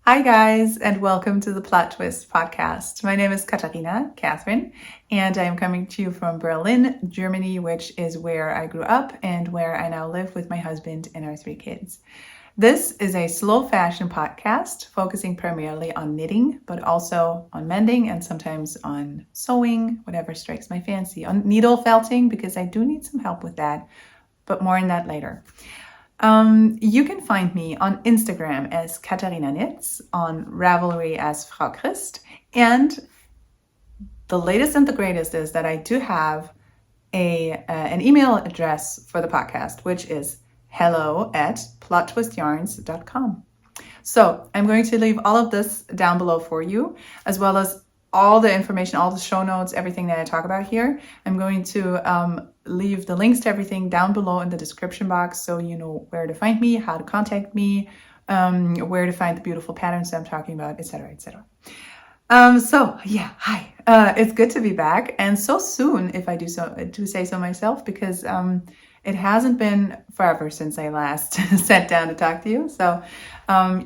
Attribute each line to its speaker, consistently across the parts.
Speaker 1: Hi, guys, and welcome to the Plot Twist podcast. My name is Catherine, and I am coming to you from Berlin, Germany, which is where I grew up and where I now live with my husband and our 3 kids. This is a slow fashion podcast focusing primarily on knitting, but also on mending and sometimes on sewing, whatever strikes my fancy, on needle felting, because I do need some help with that, but more on that later. You can find me on Instagram as Katharina Knits, on Ravelry as Frau Christ, and the latest and the greatest is that I do have an email address for the podcast, which is hello@plottwistyarns.com. So I'm going to leave all of this down below for you, as well as all the information, all the show notes, everything that I talk about here. I'm going to leave the links to everything down below in the description box so you know where to find me, how to contact me, where to find the beautiful patterns that I'm talking about, etc., etc. Hi. It's good to be back, and so soon, if I do say so myself, because it hasn't been forever since I last sat down to talk to you. So,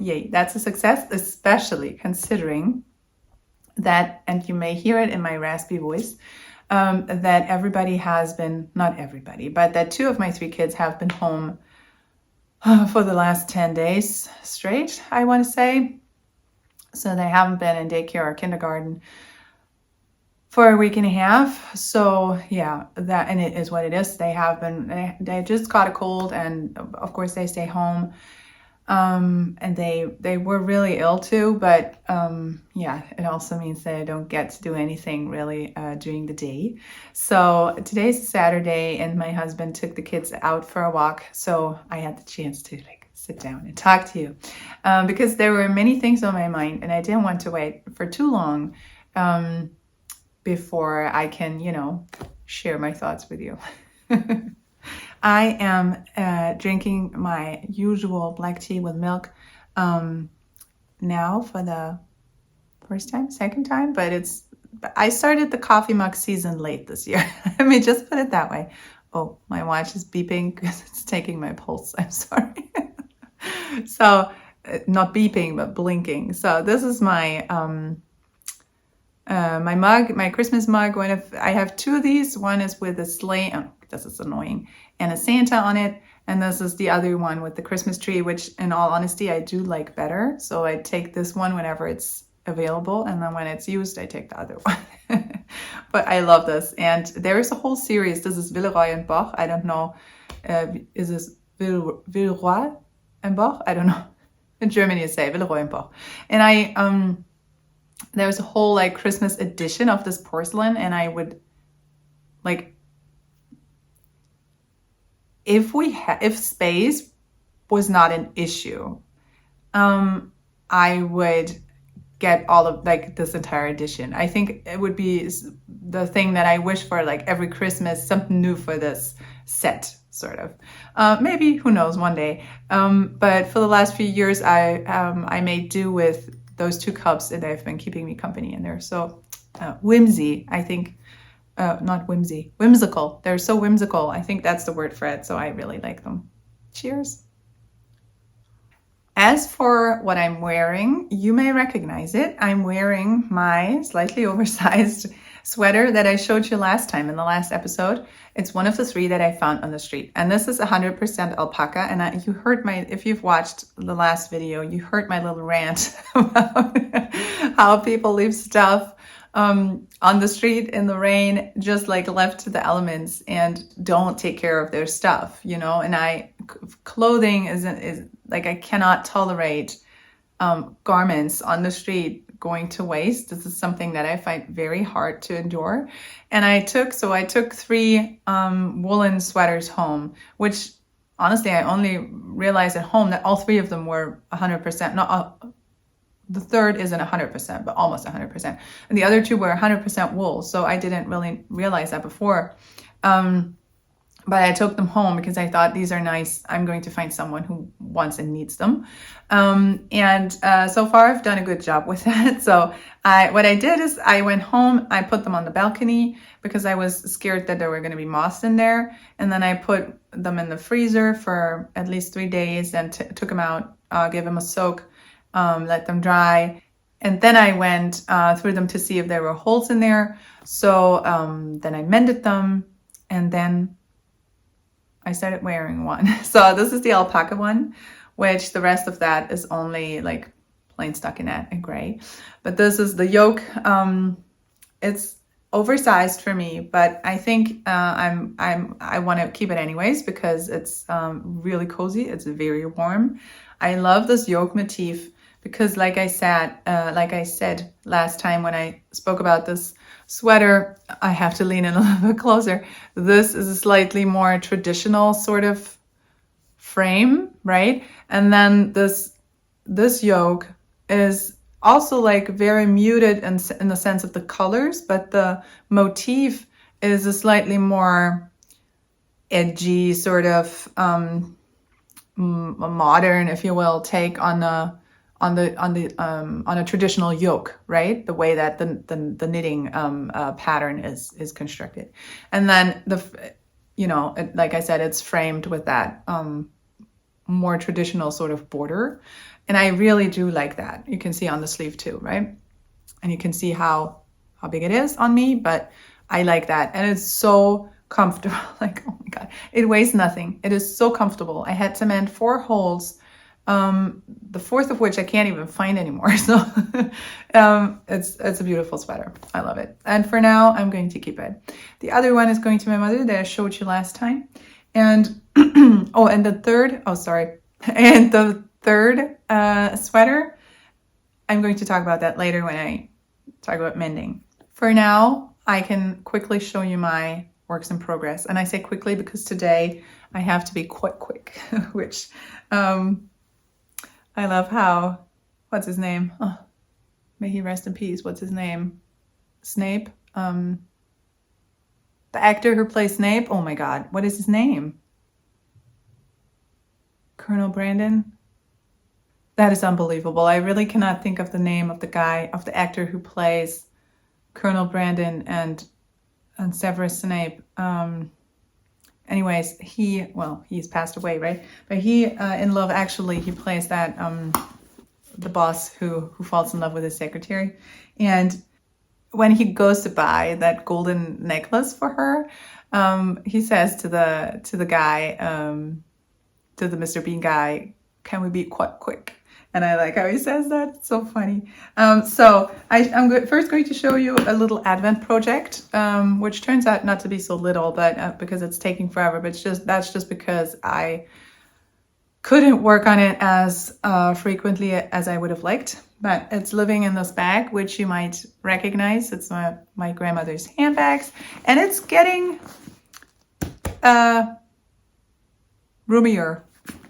Speaker 1: yay, that's a success, especially considering that, and you may hear it in my raspy voice, that everybody has been, not everybody, but that 2 of my 3 kids have been home for the last 10 days straight, I want to say. So they haven't been in daycare or kindergarten for a week and a half. So yeah, that, and it is what it is. They have been, they just caught a cold, and of course they stay home. And they were really ill too, but yeah, it also means that I don't get to do anything really during the day. So today's Saturday, and my husband took the kids out for a walk, so I had the chance to sit down and talk to you because there were many things on my mind, and I didn't want to wait for too long before I can, share my thoughts with you. I am drinking my usual black tea with milk now for the second time, but I started the coffee mug season late this year. Let me just put it that way. Oh, my watch is beeping because it's taking my pulse. I'm sorry. So, not beeping, but blinking. So this is my my mug, my Christmas mug. I have 2 of these. One is with a sleigh. Oh, this is annoying. And a Santa on it. And this is the other one with the Christmas tree, which in all honesty, I do like better. So I take this one whenever it's available. And then when it's used, I take the other one. But I love this. And there is a whole series. This is Villeroy and Boch. I don't know. Is this Villeroy and Boch? I don't know. In Germany, you say Villeroy and Boch. And there's a whole Christmas edition of this porcelain. And I would if space was not an issue, I would get all of this entire edition. I think it would be the thing that I wish for every Christmas, something new for this set, sort of. Maybe, who knows, one day. But for the last few years, I made do with those 2 cups, and they've been keeping me company, and they're so whimsy, I think. Not whimsy, whimsical. They're so whimsical. I think that's the word for it. So I really like them. Cheers. As for what I'm wearing, you may recognize it. I'm wearing my slightly oversized sweater that I showed you last time in the last episode. It's one of the 3 that I found on the street. And this is 100% alpaca. And if you've watched the last video, you heard my little rant about how people leave stuff on the street in the rain, just left to the elements, and don't take care of their stuff, and clothing is I cannot tolerate garments on the street going to waste. This is something that I find very hard to endure. And I took 3 woolen sweaters home, which honestly, I only realized at home that all 3 of them were 100%, not the third isn't 100%, but almost 100%. And the other 2 were 100% wool. So I didn't really realize that before. But I took them home because I thought, these are nice. I'm going to find someone who wants and needs them. So far I've done a good job with that. So what I did is I went home, I put them on the balcony because I was scared that there were going to be moths in there. And then I put them in the freezer for at least 3 days and took them out, gave them a soak. let them dry. And then I went through them to see if there were holes in there. So then I mended them, and then I started wearing one. So this is the alpaca one, which the rest of that is only like plain stockinette and gray. But this is the yoke. It's oversized for me, but I think I want to keep it anyways because it's really cozy. It's very warm. I love this yoke motif because, like I said last time when I spoke about this sweater, I have to lean in a little bit closer. This is a slightly more traditional sort of frame, right? And then this yoke is also like very muted in the sense of the colors, but the motif is a slightly more edgy sort of modern, if you will, take on a traditional yoke, right? The way that the knitting pattern is constructed, and then like I said, it's framed with that more traditional sort of border. And I really do like that. You can see on the sleeve too, right? And you can see how big it is on me, but I like that. And it's so comfortable. Like, oh my God, it weighs nothing. It is so comfortable. I had to mend 4 holes, the 4th of which I can't even find anymore. So it's a beautiful sweater. I love it. And for now, I'm going to keep it. The other one is going to my mother that I showed you last time. And and the third sweater, I'm going to talk about that later when I talk about mending. For now, I can quickly show you my works in progress. And I say quickly because today I have to be quite quick, which I love how, what's his name? Oh, may he rest in peace. What's his name? Snape? The actor who plays Snape? Oh my God, what is his name? Colonel Brandon? That is unbelievable. I really cannot think of the name of the actor who plays Colonel Brandon and Severus Snape. Anyways, he's passed away, right? But he, in Love Actually, he plays that, the boss who falls in love with his secretary. And when he goes to buy that golden necklace for her, he says to the guy, to the Mr. Bean guy, "Can we be quite quick?" And I like how he says that. It's so funny. So I'm first going to show you a little Advent project, which turns out not to be so little, but because it's taking forever. But that's just because I couldn't work on it as frequently as I would have liked. But it's living in this bag, which you might recognize. It's my grandmother's handbags, and it's getting roomier,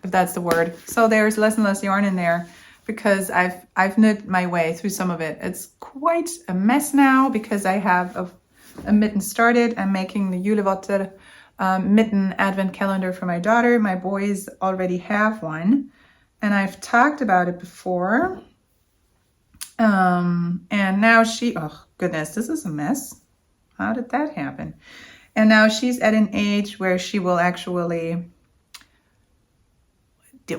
Speaker 1: if that's the word. So there's less and less yarn in there because I've knit my way through some of it. It's quite a mess now because I have a mitten started. I'm making the Julevotter mitten advent calendar for my daughter. My boys already have one, and I've talked about it before. And now oh goodness, this is a mess. How did that happen? And now she's at an age where she will actually,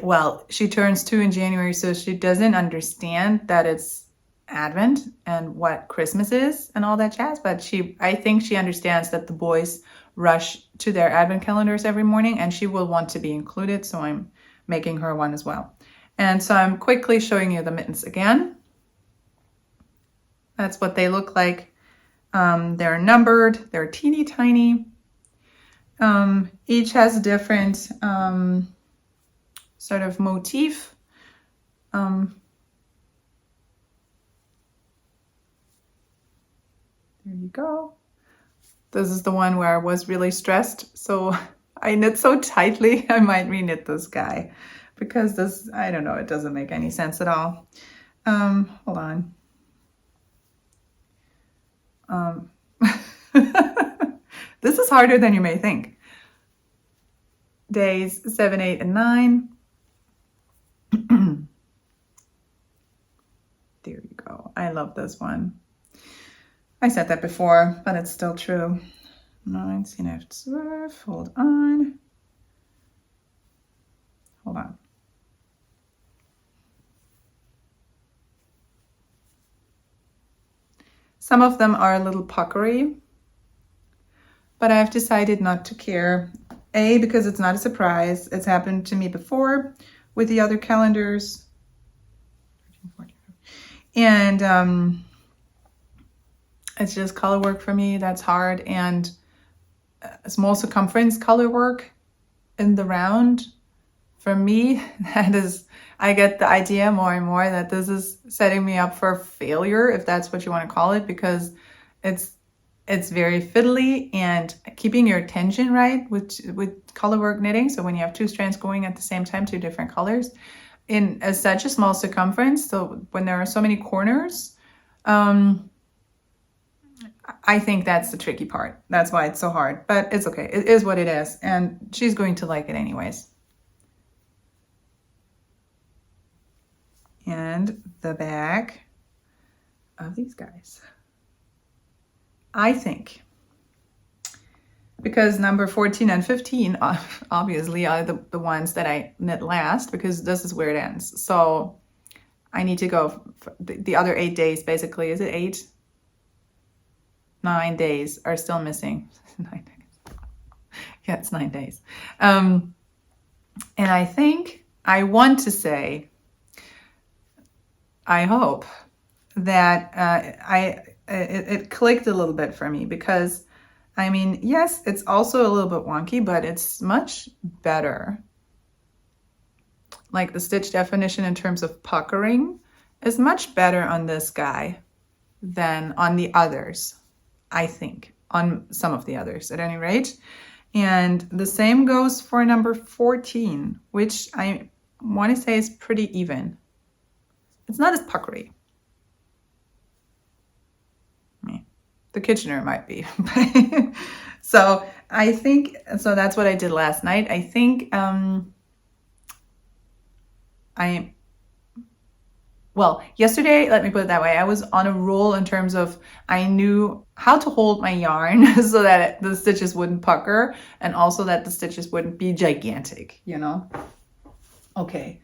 Speaker 1: well, she turns 2 in January, so she doesn't understand that it's Advent and what Christmas is and all that jazz. But I think she understands that the boys rush to their Advent calendars every morning, and she will want to be included. So I'm making her one as well. And so I'm quickly showing you the mittens again. That's what they look like. They're numbered. They're teeny tiny. Each has a different sort of motif. There you go. This is the one where I was really stressed. So I knit so tightly, I might reknit this guy because this, I don't know, it doesn't make any sense at all. Hold on. This is harder than you may think. Days 7, 8, and 9. There you go. I love this one. I said that before, but it's still true. 9, see, I have to swerve. Hold on. Hold on. Some of them are a little puckery, but I've decided not to care. A, because it's not a surprise. It's happened to me before with the other calendars. And it's just color work for me. That's hard. And small circumference color work in the round, for me, that is, I get the idea more and more that this is setting me up for failure, if that's what you want to call it, because it's very fiddly, and keeping your attention right with color work knitting. So when you have two strands going at the same time, two different colors in such a small circumference, so when there are so many corners, I think that's the tricky part. That's why it's so hard, but it's okay. It is what it is, and she's going to like it anyways. And the back of these guys. I think, because number 14 and 15 obviously are the ones that I knit last, because this is where it ends. So I need to go the other 8 days, basically. Is it 8? 9 days are still missing. 9 days. Yeah, it's 9 days. And I think I want to say, I hope that it clicked a little bit for me, because I mean, yes, it's also a little bit wonky, but it's much better. Like the stitch definition in terms of puckering is much better on this guy than on the others, I think, on some of the others at any rate. And the same goes for number 14, which I want to say is pretty even. It's not as puckery. The Kitchener might be. So I think, so that's what I did last night. I think well, yesterday, let me put it that way, I was on a roll in terms of I knew how to hold my yarn so that the stitches wouldn't pucker, and also that the stitches wouldn't be gigantic, you know? Okay.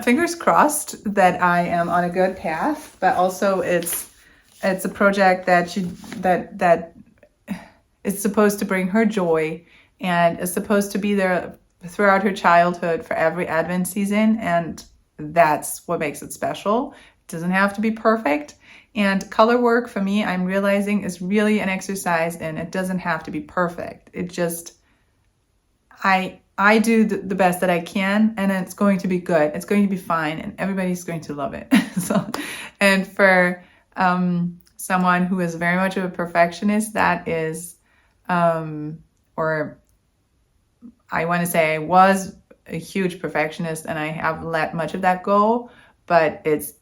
Speaker 1: Fingers crossed that I am on a good path, but also it's a project that is supposed to bring her joy, and is supposed to be there throughout her childhood for every Advent season, and that's what makes it special. It doesn't have to be perfect. And color work for me, I'm realizing, is really an exercise, and it doesn't have to be perfect. It just, I do the best that I can, and it's going to be good. It's going to be fine, and everybody's going to love it. So, and for someone who is very much of a perfectionist, that is, or I want to say I was a huge perfectionist, and I have let much of that go, but it's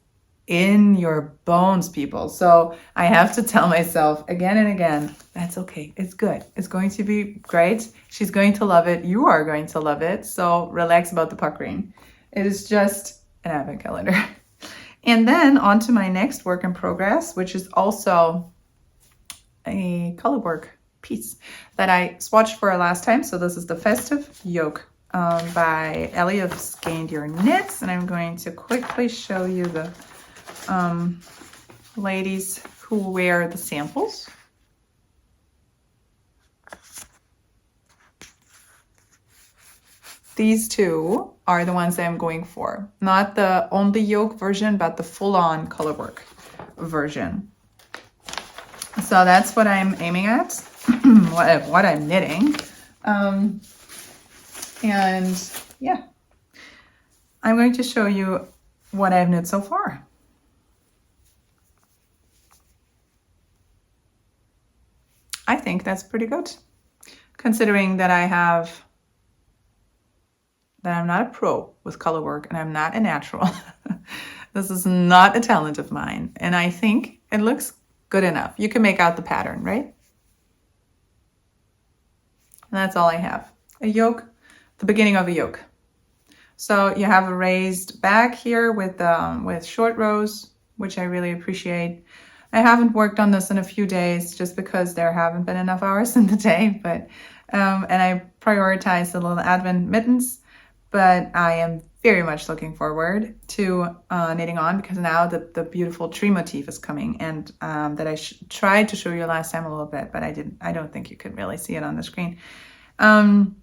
Speaker 1: in your bones, people. So I have to tell myself again and again, that's okay. It's good. It's going to be great. She's going to love it. You are going to love it. So relax about the puckering. It is just an advent calendar. And then on to my next work in progress, which is also a color work piece that I swatched for last time. So this is the Festive Yoke by Ellie of Scanned Your Knits. And I'm going to quickly show you the ladies who wear the samples. These two are the ones that I'm going for. Not the only yoke version, but the full-on color work version. So that's what I'm aiming at, what I'm knitting. And yeah, I'm going to show you what I've knit so far. I think that's pretty good, considering that I'm not a pro with color work, and I'm not a natural. This is not a talent of mine, and I think it looks good enough. You can make out the pattern, right? And that's all I have. A yoke, the beginning of a yoke. So you have a raised back here with short rows, which I really appreciate. I haven't worked on this in a few days just because there haven't been enough hours in the day, but and I prioritize the little Advent mittens, but I am very much looking forward to knitting on, because now the beautiful tree motif is coming, and that I tried to show you last time a little bit, but I don't think you could really see it on the screen. And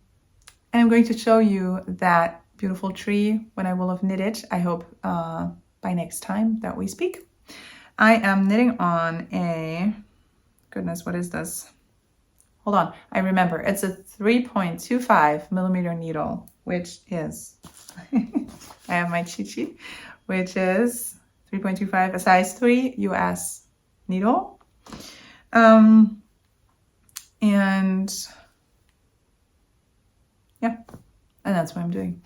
Speaker 1: I'm going to show you that beautiful tree when I will have knitted, I hope by next time that we speak. I am knitting on a, goodness, what is this? Hold on, I remember. It's a 3.25 millimeter needle, which is, I have my cheat sheet, which is 3.25, a size 3 US needle. And yeah, and that's what I'm doing.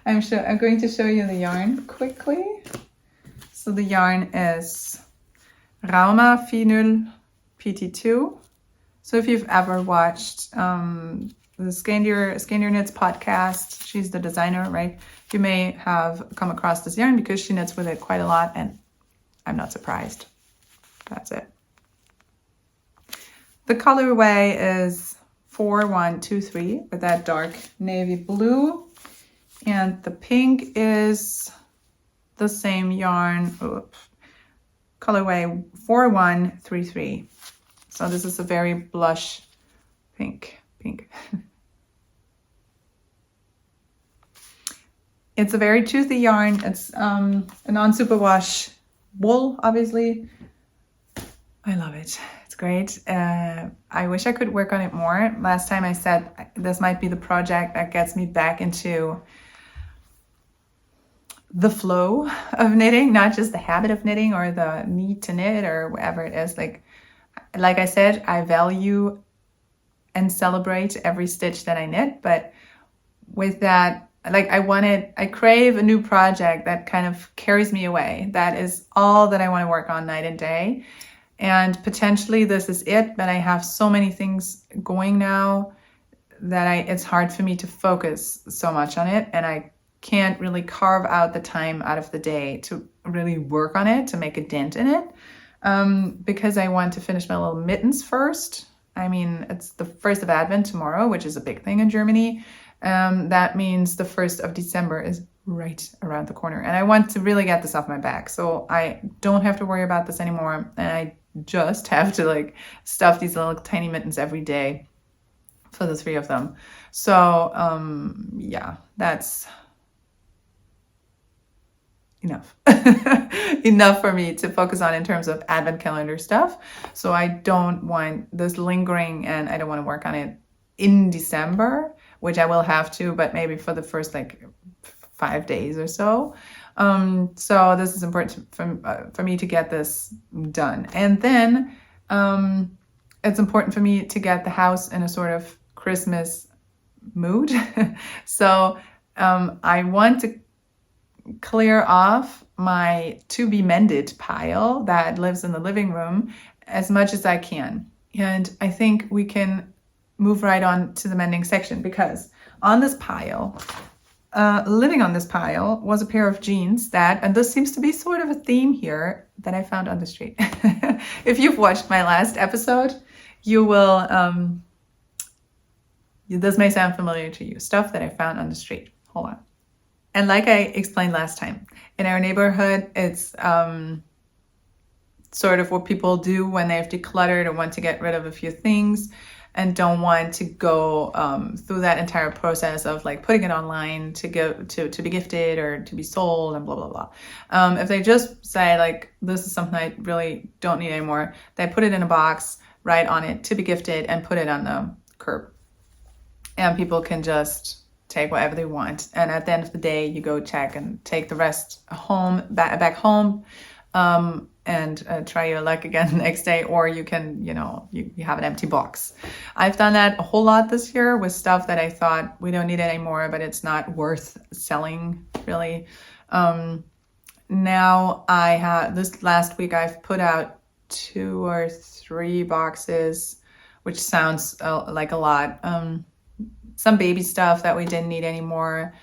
Speaker 1: I'm going to show you the yarn quickly. So the yarn is Rauma Phenol PT2. So if you've ever watched the Scandier Knits podcast, she's the designer, right? You may have come across this yarn because she knits with it quite a lot, and I'm not surprised. That's it. The colorway is 4123 with that dark navy blue, and the pink is the same yarn. Colorway 4133. So this is a very blush pink. It's a very toothy yarn. It's a non-superwash wool, obviously. I love it. It's great. I wish I could work on it more. Last time I said this might be the project that gets me back into the flow of knitting, not just the habit of knitting or the need to knit or whatever it is. Like I said, I value and celebrate every stitch that I knit, but with that, I crave a new project that kind of carries me away. That is all that I want to work on night and day. And potentially this is it, but I have so many things going now that it's hard for me to focus so much on it. And I can't really carve out the time out of the day to really work on it, to make a dent in it. Because I want to finish my little mittens first. I mean, it's the 1st of Advent tomorrow, which is a big thing in Germany. That means the 1st of December is right around the corner. And I want to really get this off my back. So I don't have to worry about this anymore. And I just have to stuff these little tiny mittens every day for the 3 of them. So yeah, that's enough. Enough for me to focus on in terms of advent calendar stuff. So I don't want this lingering, and I don't want to work on it in December, which I will have to, but maybe for the first 5 days or so. So this is important for me to get this done. And then it's important for me to get the house in a sort of Christmas mood. So I want to clear off my to be mended pile that lives in the living room as much as I can. And I think we can move right on to the mending section, because on this pile, living on this pile was a pair of jeans and this seems to be sort of a theme here, that I found on the street. If you've watched my last episode, you will, this may sound familiar to you, stuff that I found on the street. Hold on. And like I explained last time, in our neighborhood, it's sort of what people do when they've decluttered or want to get rid of a few things and don't want to go through that entire process of putting it online to be gifted or to be sold and blah, blah, blah. If they just say this is something I really don't need anymore, they put it in a box, write on it to be gifted, and put it on the curb. And people can just take whatever they want. And at the end of the day, you go check and take the rest home, back home, and try your luck again the next day. Or you can, you have an empty box. I've done that a whole lot this year with stuff that I thought we don't need anymore, but it's not worth selling, really. Now this last week, I've put out 2 or 3 boxes, which sounds like a lot. Some baby stuff that we didn't need anymore.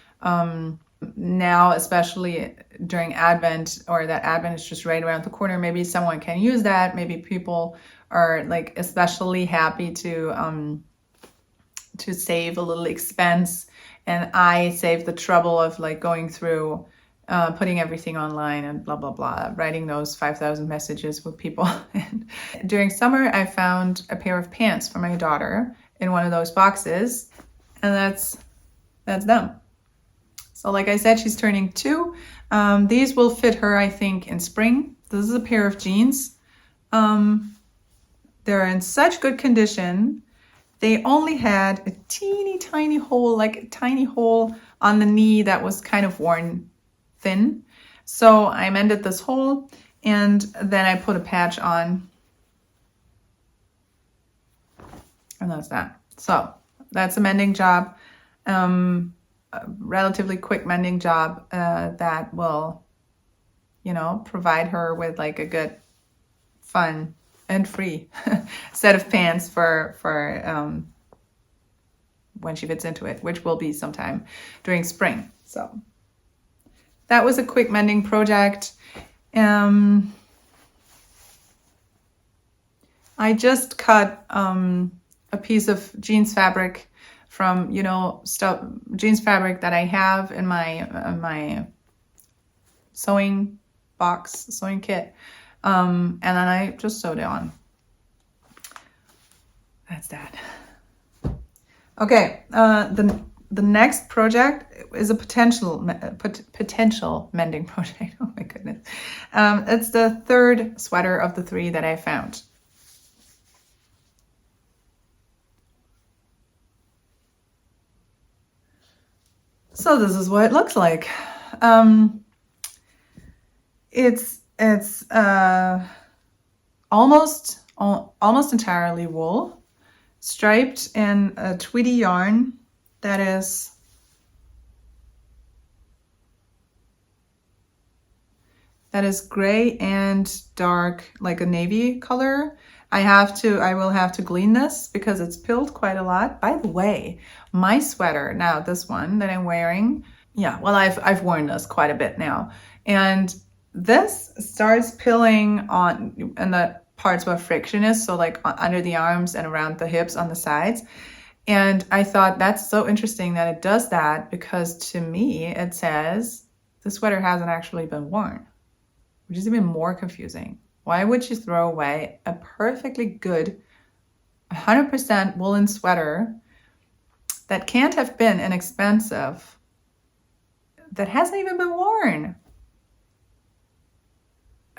Speaker 1: Now, especially during Advent, or that Advent is just right around the corner, maybe someone can use that. Maybe people are especially happy to save a little expense And I saved the trouble of like going through, putting everything online and blah, blah, blah, writing those 5,000 messages with people. And during summer, I found a pair of pants for my daughter in one of those boxes. And that's them. So like I said, she's turning 2. These will fit her, I think, in spring. This is a pair of jeans. They're in such good condition. They only had a teeny tiny hole, like a tiny hole on the knee that was kind of worn thin. So I mended this hole and then I put a patch on. And that's that. So that's a mending job. A relatively quick mending job that will, provide her with like a good, fun, and free set of pants for when she fits into it, which will be sometime during spring. So that was a quick mending project. I just cut a piece of jeans fabric from jeans fabric that I have in my sewing kit. And then I just sewed it on. That's that. Okay, the next project is a potential mending project. Oh my goodness. It's the third sweater of the 3 that I found. So this is what it looks like. It's almost entirely wool, striped in a tweedy yarn that is gray and dark, like a navy color. I will have to glean this because it's pilled quite a lot. By the way, my sweater, now this one that I'm wearing, I've worn this quite a bit now. And this starts pilling on in the parts where friction is, so like under the arms and around the hips on the sides. And I thought that's so interesting that it does that, because to me it says the sweater hasn't actually been worn, which is even more confusing. Why would you throw away a perfectly good 100% woolen sweater that can't have been inexpensive, that hasn't even been worn?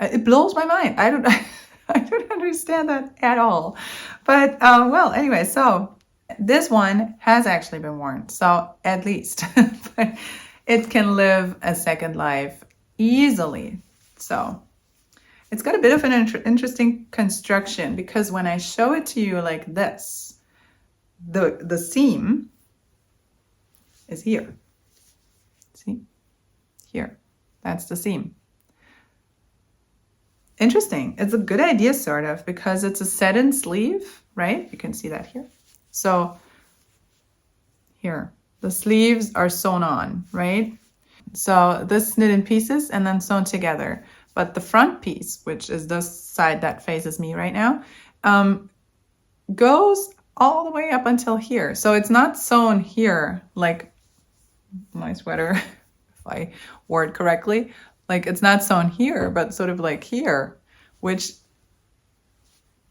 Speaker 1: It blows my mind. I don't understand that at all. But anyway, so this one has actually been worn, so at least but it can live a second life easily. So it's got a bit of an interesting construction, because when I show it to you like this, the seam is here. See? Here. That's the seam. Interesting. It's a good idea, sort of, because it's a set-in sleeve, right? You can see that here. So here, the sleeves are sewn on, right? So this knit in pieces and then sewn together. But the front piece, which is this side that faces me right now, goes all the way up until here. So it's not sewn here like my sweater, if I wore it correctly. Like it's not sewn here, but sort of like here, which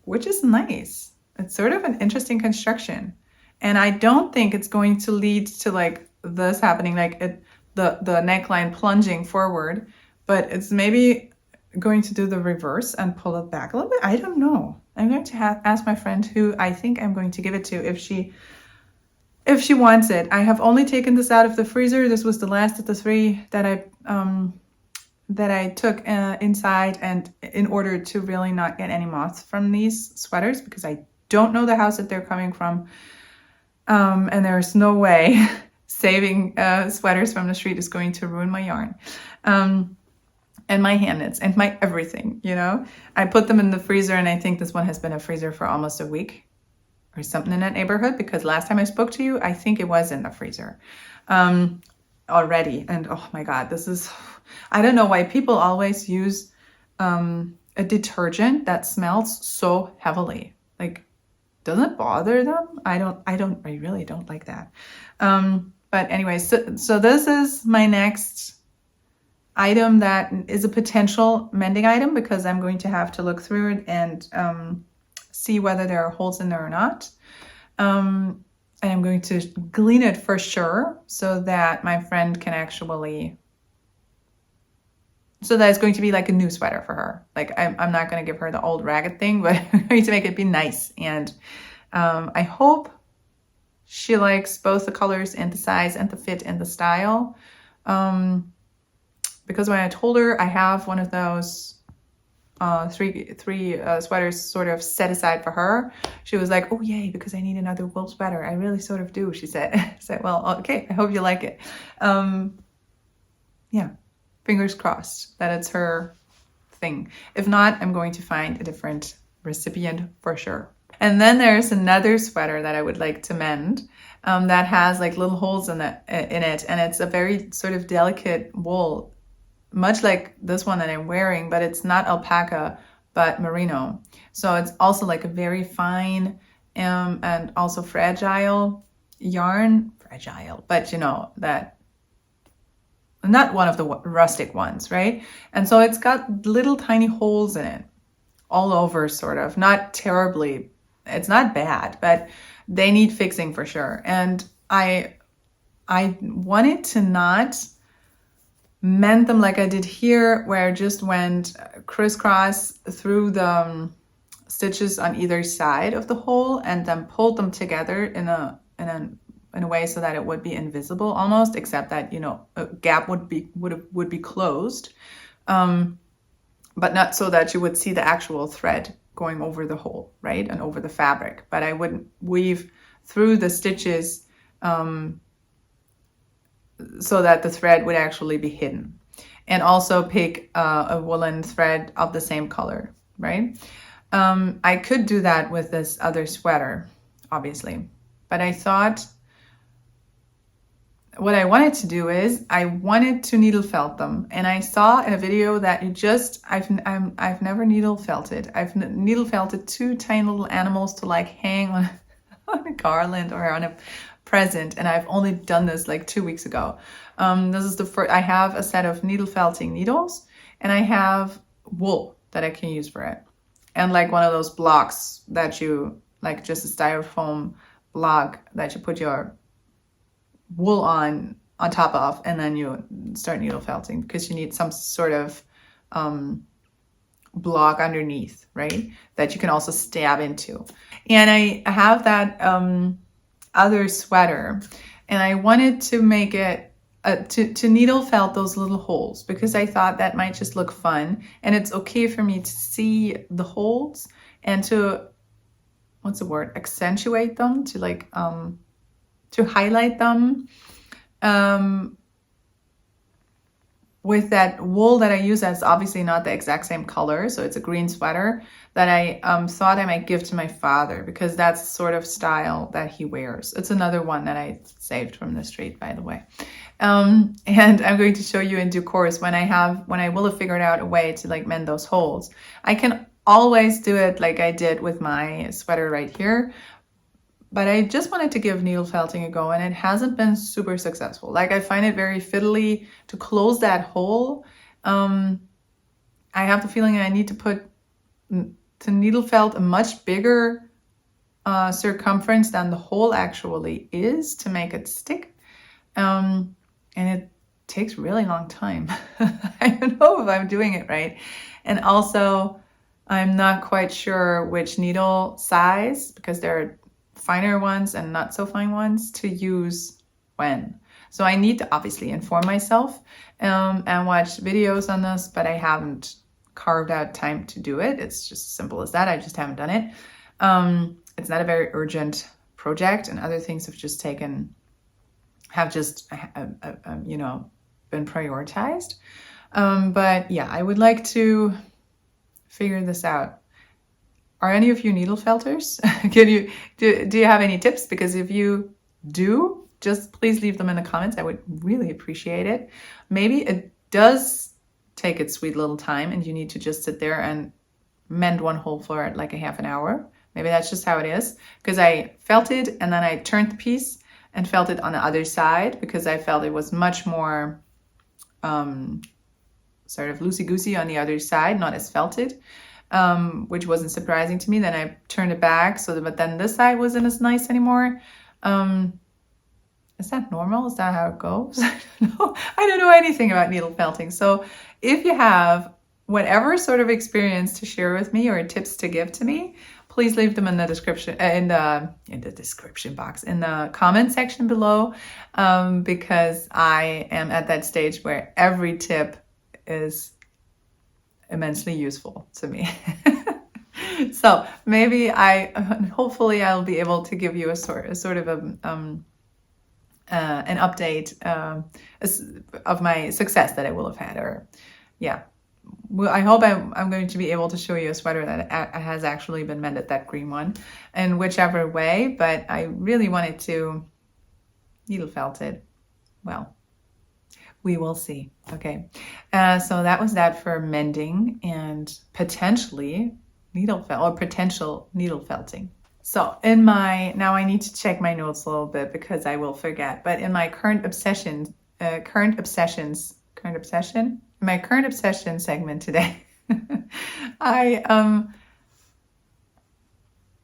Speaker 1: is nice. It's sort of an interesting construction. And I don't think it's going to lead to like this happening, like the neckline plunging forward, but it's maybe going to do the reverse and pull it back a little bit. I don't know. I'm going to ask my friend, who I think I'm going to give it to, if she wants it. I have only taken this out of the freezer. This was the last of the 3 that I took inside, and in order to really not get any moths from these sweaters, because I don't know the house that they're coming from, and there's no way saving sweaters from the street is going to ruin my yarn, and my hand knits and my everything. I put them in the freezer, and I think this one has been in the freezer for almost a week or something in that neighborhood, because last time I spoke to you, I think it was in the freezer already. And oh my God, I don't know why people always use a detergent that smells so heavily. Like, doesn't it bother them? I really don't like that. But anyway, so this is my next item that is a potential mending item, because I'm going to have to look through it and see whether there are holes in there or not. And I'm going to clean it for sure, so that my friend can actually, so that it's going to be like a new sweater for her. Like I'm not going to give her the old ragged thing, but I'm going to make it be nice. And I hope she likes both the colors and the size and the fit and the style. Because when I told her I have one of those three sweaters sort of set aside for her, she was like, oh yay, because I need another wool sweater. I really sort of do, she said. I said, well, okay, I hope you like it. Yeah, fingers crossed that it's her thing. If not, I'm going to find a different recipient for sure. And then there's another sweater that I would like to mend that has like little holes in it, and it's a very sort of delicate wool, much like this one that I'm wearing, but it's not alpaca, but merino. So it's also like a very fine and also fragile yarn. Fragile, but you know, that not one of the rustic ones, right? And so it's got little tiny holes in it all over, sort of. Not terribly, it's not bad, but they need fixing for sure. And I wanted to not mend them like I did here, where I just went crisscross through the stitches on either side of the hole and then pulled them together in a way so that it would be invisible almost, except that, you know, a gap would be closed, but not so that you would see the actual thread going over the hole, right, and over the fabric. But I would weave through the stitches so that the thread would actually be hidden, and also pick a woolen thread of the same color, right? I could do that with this other sweater, obviously, but I thought what I wanted to do is I wanted to needle felt them, and I saw in a video that I've never needle felted. I've needle felted two tiny little animals to like hang on a garland or on a present, and I've only done this like 2 weeks ago. This is the first. I have a set of needle felting needles, and I have wool that I can use for it, and like one of those blocks that you like, just a styrofoam block that you put your wool on top of, and then you start needle felting, because you need some sort of block underneath, right, that you can also stab into. And I have that other sweater, and I wanted to make it to needle felt those little holes, because I thought that might just look fun, and it's okay for me to see the holes and to, what's the word, accentuate them, to like to highlight them with that wool that I use. That's obviously not the exact same color, so it's a green sweater that I thought I might give to my father, because that's the sort of style that he wears. It's another one that I saved from the street, by the way. And I'm going to show you in due course when I will have figured out a way to like mend those holes. I can always do it like I did with my sweater right here, but I just wanted to give needle felting a go, and it hasn't been super successful. Like, I find it very fiddly to close that hole. I have the feeling I need to needle felt a much bigger circumference than the hole actually is to make it stick. And it takes really long time. I don't know if I'm doing it right. And also, I'm not quite sure which needle size, because there are finer ones and not so fine ones, to use when. So I need to obviously inform myself and watch videos on this, but I haven't carved out time to do it. It's just as simple as that. I just haven't done it. It's not a very urgent project, and other things have just been prioritized. But yeah, I would like to figure this out. Are any of you needle felters? Do you have any tips? Because if you do, just please leave them in the comments. I would really appreciate it. Maybe it does take its sweet little time, and you need to just sit there and mend one hole for like a half an hour. Maybe that's just how it is, because I felted and then I turned the piece and felt it on the other side because I felt it was much more sort of loosey-goosey on the other side, not as felted, which wasn't surprising to me. Then I turned it back, but then this side wasn't as nice anymore. Is that normal? Is that how it goes? I don't know. I don't know anything about needle felting. So if you have whatever sort of experience to share with me or tips to give to me, please leave them in the description, in the description box, in the comment section below, because I am at that stage where every tip is immensely useful to me. So maybe hopefully I'll be able to give you a sort of an update of my success that I will have had, or yeah. Well, I hope I'm going to be able to show you a sweater that has actually been mended, that green one, in whichever way, but I really wanted to needle felt it. Well, we will see. Okay, so that was that for mending and potentially potential needle felting. So now I need to check my notes a little bit because I will forget, but in my current obsession segment today,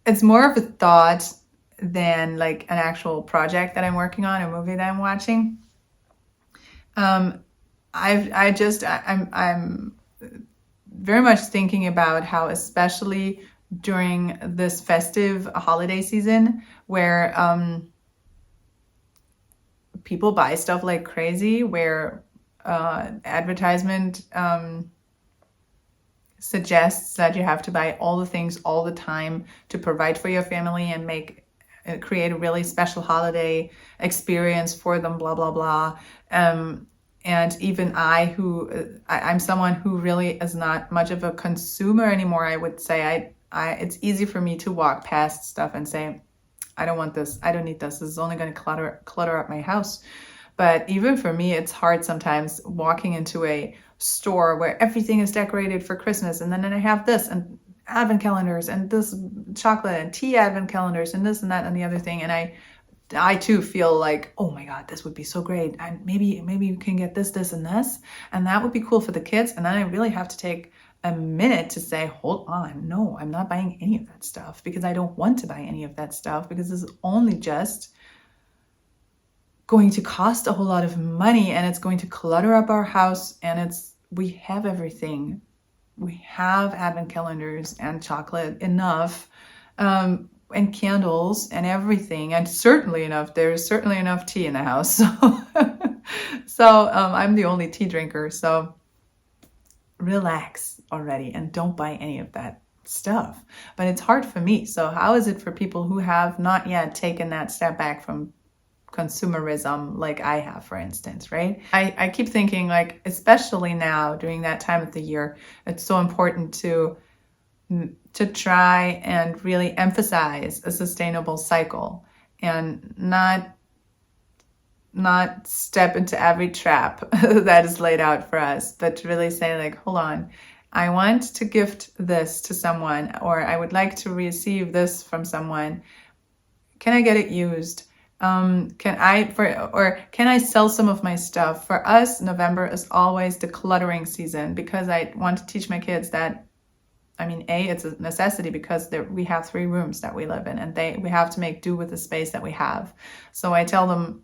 Speaker 1: it's more of a thought than like an actual project that I'm working on, a movie that I'm watching. I'm very much thinking about how, especially during this festive holiday season, where people buy stuff like crazy, where advertisement suggests that you have to buy all the things all the time to provide for your family and create a really special holiday experience for them, blah, blah, blah. And even I'm someone who really is not much of a consumer anymore. I would say it's easy for me to walk past stuff and say, I don't want this. I don't need this. This is only going to clutter up my house. But even for me, it's hard sometimes walking into a store where everything is decorated for Christmas. And then I have this and advent calendars and this chocolate and tea advent calendars and this and that and the other thing. And I too feel like, oh my God, this would be so great. And maybe you can get this, and this, and that would be cool for the kids. And then I really have to take a minute to say, hold on, no, I'm not buying any of that stuff because I don't want to buy any of that stuff because this is only just going to cost a whole lot of money and it's going to clutter up our house. And we have everything. We have advent calendars and chocolate enough, and candles and everything, and there's certainly enough tea in the house. So I'm the only tea drinker, so relax already and don't buy any of that stuff. But it's hard for me. So how is it for people who have not yet taken that step back from consumerism like I have, for instance, right? I keep thinking, like, especially now during that time of the year, it's so important to try and really emphasize a sustainable cycle and not step into every trap that is laid out for us, but to really say, like, hold on, I want to gift this to someone, or I would like to receive this from someone. Can I get it used? Can I sell some of my stuff? For us, November is always decluttering season because I want to teach my kids that, it's a necessity because we have 3 rooms that we live in and we have to make do with the space that we have. So I tell them,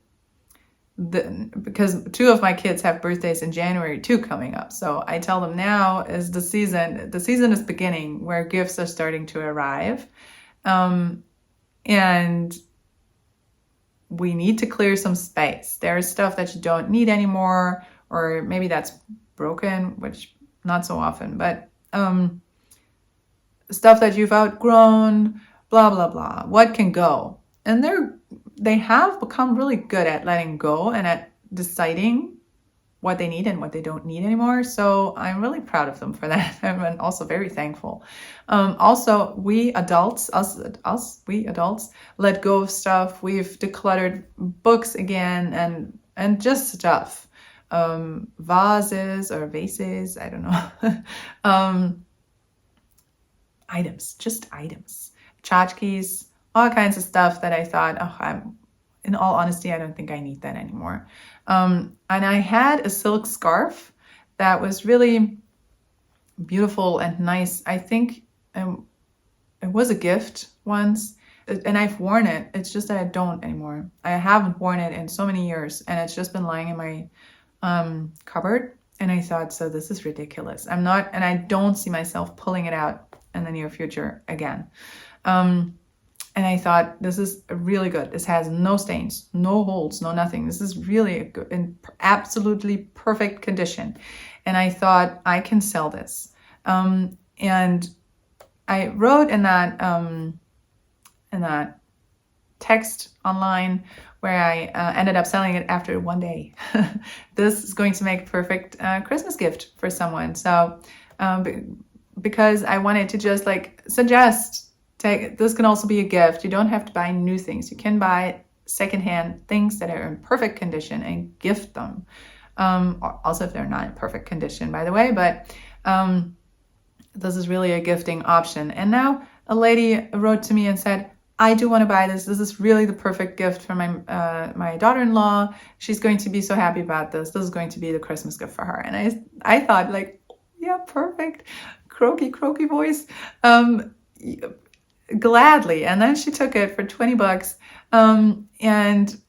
Speaker 1: because 2 of my kids have birthdays in January too coming up. So I tell them now is the season is beginning where gifts are starting to arrive. And we need to clear some space. There's stuff that you don't need anymore, or maybe that's broken, which not so often, but stuff that you've outgrown, blah, blah, blah. What can go? And they have become really good at letting go and at deciding what they need and what they don't need anymore. So I'm really proud of them for that. I'm also very thankful. Also, we adults let go of stuff. We've decluttered books again and just stuff. Vases or vases, I don't know. Items, tchotchkes, all kinds of stuff that I thought, in all honesty, I don't think I need that anymore. And I had a silk scarf that was really beautiful and nice. I think it was a gift once, and I've worn it. It's just that I don't anymore. I haven't worn it in so many years, and it's just been lying in my cupboard. And I thought, so this is ridiculous. I'm not, and I don't see myself pulling it out in the near future again. And I thought, this is really good. This has no stains, no holes, no nothing. This is really good, in absolutely perfect condition. And I thought, I can sell this. And I wrote in that text online where I ended up selling it after one day. This is going to make a perfect Christmas gift for someone. So because I wanted to just like suggest, this can also be a gift. You don't have to buy new things. You can buy secondhand things that are in perfect condition and gift them. Also, if they're not in perfect condition, by the way, but this is really a gifting option. And now a lady wrote to me and said, I do want to buy this. This is really the perfect gift for my daughter-in-law. She's going to be so happy about this. This is going to be the Christmas gift for her. And I thought, like, yeah, perfect. Croaky voice. Gladly. And then she took it for $20. And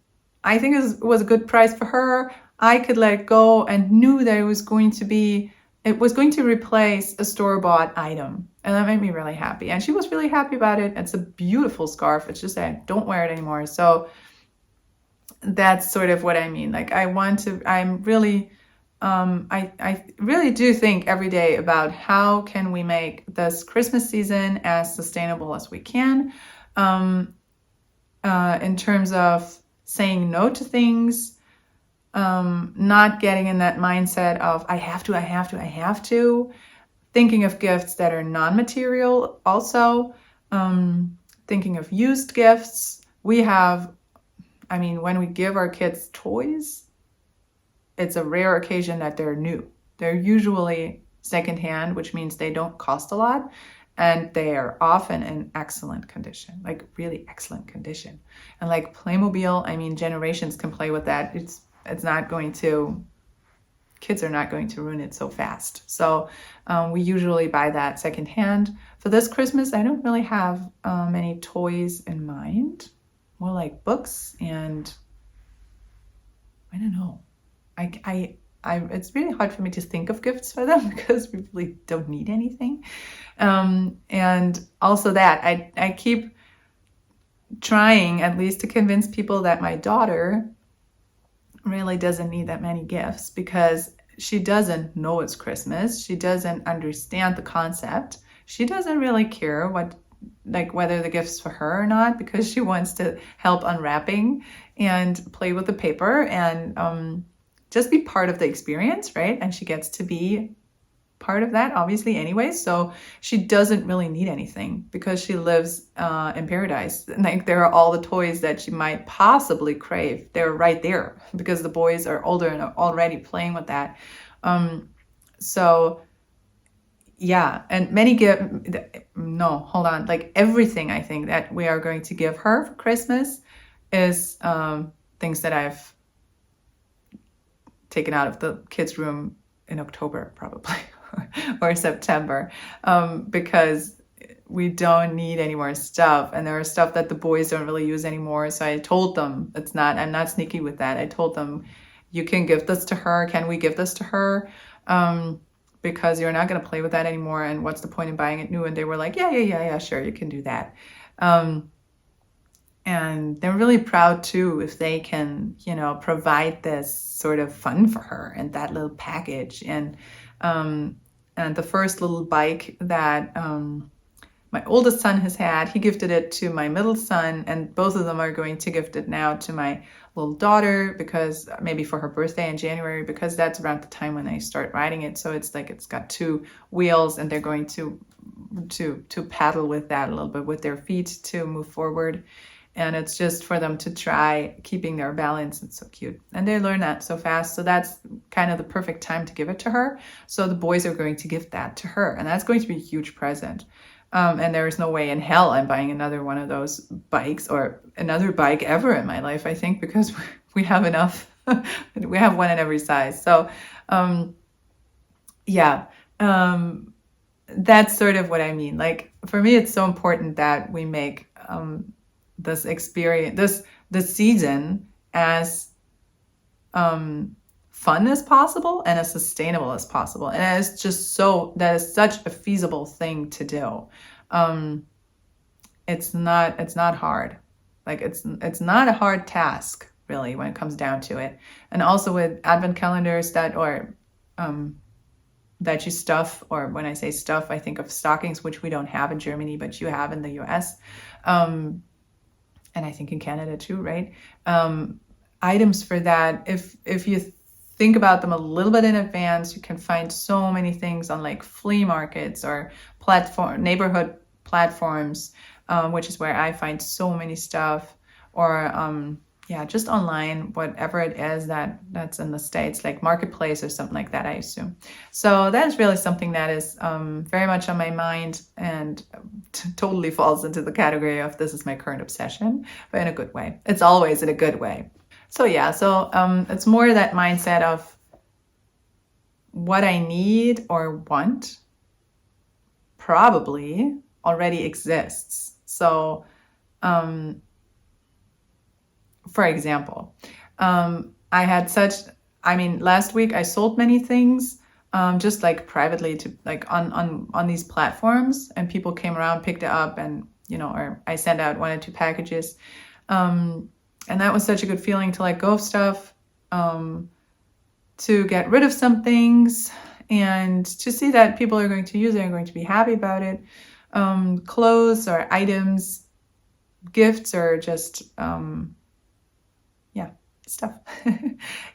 Speaker 1: I think it was a good price for her. I could let it go and knew that it was going to replace a store-bought item. And that made me really happy. And she was really happy about it. It's a beautiful scarf. It's just that I don't wear it anymore. So that's sort of what I mean. Like I really do think every day about how can we make this Christmas season as sustainable as we can, in terms of saying no to things, not getting in that mindset of I have to, thinking of gifts that are non-material also, thinking of used gifts. When we give our kids toys, it's a rare occasion that they're new. They're usually secondhand, which means they don't cost a lot, and they are often in excellent condition, like really excellent condition. And like Playmobil, generations can play with that. Kids are not going to ruin it so fast. So we usually buy that secondhand. For this Christmas, I don't really have many toys in mind, more like books, and I don't know. It's really hard for me to think of gifts for them because we really don't need anything. And also that I keep trying at least to convince people that my daughter really doesn't need that many gifts because she doesn't know it's Christmas. She doesn't understand the concept. She doesn't really care whether the gift's for her or not, because she wants to help unwrapping and play with the paper and just be part of the experience, right? And she gets to be part of that, obviously, anyway. So she doesn't really need anything because she lives in paradise. Like there are all the toys that she might possibly crave. They're right there because the boys are older and are already playing with that. Yeah, and like everything I think that we are going to give her for Christmas is things that I've taken out of the kids' room in October probably or September, because we don't need any more stuff, and there are stuff that the boys don't really use anymore. So I told them I'm not sneaky with that. I told them, you can give this to her. Can we give this to her? Because you're not going to play with that anymore. And what's the point in buying it new? And they were like, yeah, sure, you can do that. And they're really proud too if they can, provide this sort of fun for her and that little package. And the first little bike that my oldest son has had, he gifted it to my middle son, and both of them are going to gift it now to my little daughter, because maybe for her birthday in January, because that's around the time when they start riding it. So it's got 2 wheels, and they're going to paddle with that a little bit with their feet to move forward. And it's just for them to try keeping their balance. It's so cute. And they learn that so fast. So that's kind of the perfect time to give it to her. So the boys are going to gift that to her. And that's going to be a huge present. And there is no way in hell I'm buying another one of those bikes or another bike ever in my life, I think, because we have enough. We have one in every size. So, yeah, that's sort of what I mean. Like, for me, it's so important that we make this experience, this season as fun as possible and as sustainable as possible. And it's just that is such a feasible thing to do. It's not hard. Like it's not a hard task really when it comes down to it. And also with advent calendars that you stuff, or when I say stuff, I think of stockings, which we don't have in Germany, but you have in the US. And I think in Canada too, right? Items for that, if you think about them a little bit in advance, you can find so many things on like flea markets or neighborhood platforms, which is where I find so many stuff, or just online, whatever it is that's in the States, like Marketplace or something like that, I assume. So that is really something that is very much on my mind, and totally falls into the category of this is my current obsession, but in a good way. It's always in a good way. So yeah, it's more that mindset of what I need or want probably already exists. So, for example, last week I sold many things, just like privately to like on these platforms, and people came around, picked it up, and or I sent out 1 or 2 packages. And that was such a good feeling to let go of stuff, to get rid of some things, and to see that people are going to use it and going to be happy about it. Clothes or items, gifts, or just, stuff.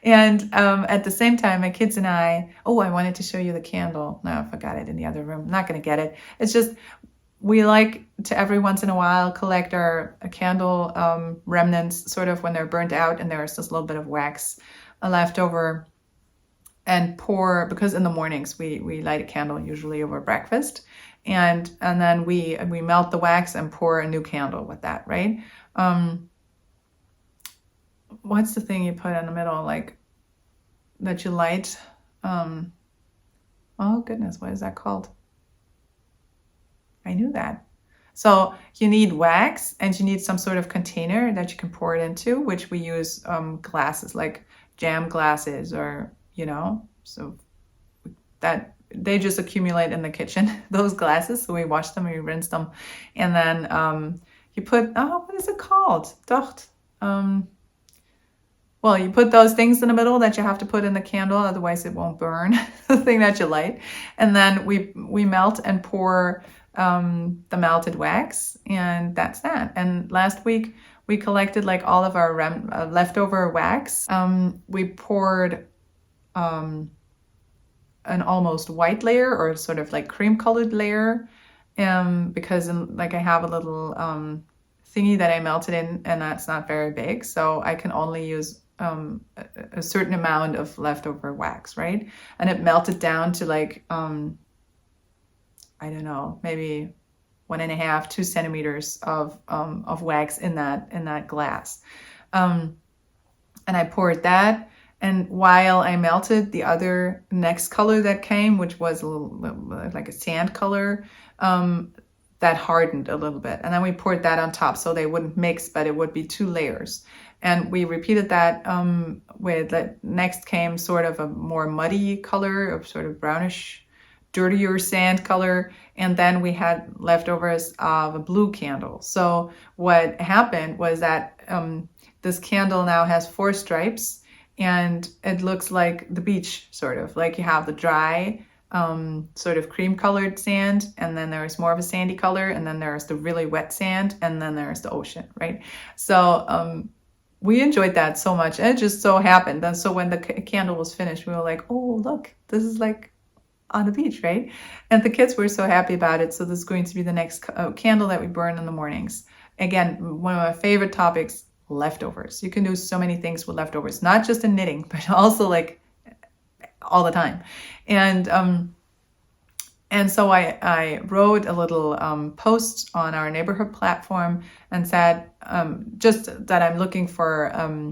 Speaker 1: And at the same time, my kids and I wanted to show you the candle. No, I forgot it in the other room. I'm not going to get it. It's just, we like to every once in a while collect our candle remnants, sort of when they're burnt out and there's this little bit of wax left over, and pour, because in the mornings we light a candle usually over breakfast, and then we melt the wax and pour a new candle with that, right? What's the thing you put in the middle, like that you light? Oh goodness, what is that called? I knew that. So you need wax, and you need some sort of container that you can pour it into, which we use glasses, like jam glasses, or so that they just accumulate in the kitchen, those glasses. So we wash them, we rinse them, and then you put, what is it called? Docht. Well, you put those things in the middle that you have to put in the candle, otherwise it won't burn, the thing that you light. And then we melt and pour the melted wax, and that's that. And last week we collected like all of our leftover wax. We poured an almost white layer, or sort of like cream colored layer, because I have a little thingy that I melted in, and that's not very big, so I can only use a certain amount of leftover wax, right? And it melted down to like I don't know, maybe 1.5, 2 centimeters of wax in that glass. And I poured that, and while I melted the other next color that came, which was a little like a sand color, that hardened a little bit. And then we poured that on top, so they wouldn't mix, but it would be 2 layers. And we repeated that with that. Next came sort of a more muddy color, of sort of brownish, dirtier sand color. And then we had leftovers of a blue candle. So what happened was that this candle now has 4 stripes, and it looks like the beach, sort of like you have the dry, sort of cream colored sand, and then there's more of a sandy color, and then there's the really wet sand, and then there's the ocean, right? So we enjoyed that so much, and it just so happened. And so when the candle was finished, we were like, oh, look, this is like on the beach, right? And the kids were so happy about it. So this is going to be the next candle that we burn in the mornings. Again, one of my favorite topics, leftovers. You can do so many things with leftovers, not just in knitting, but also like all the time. And And so I wrote a little post on our neighborhood platform and said just that I'm looking for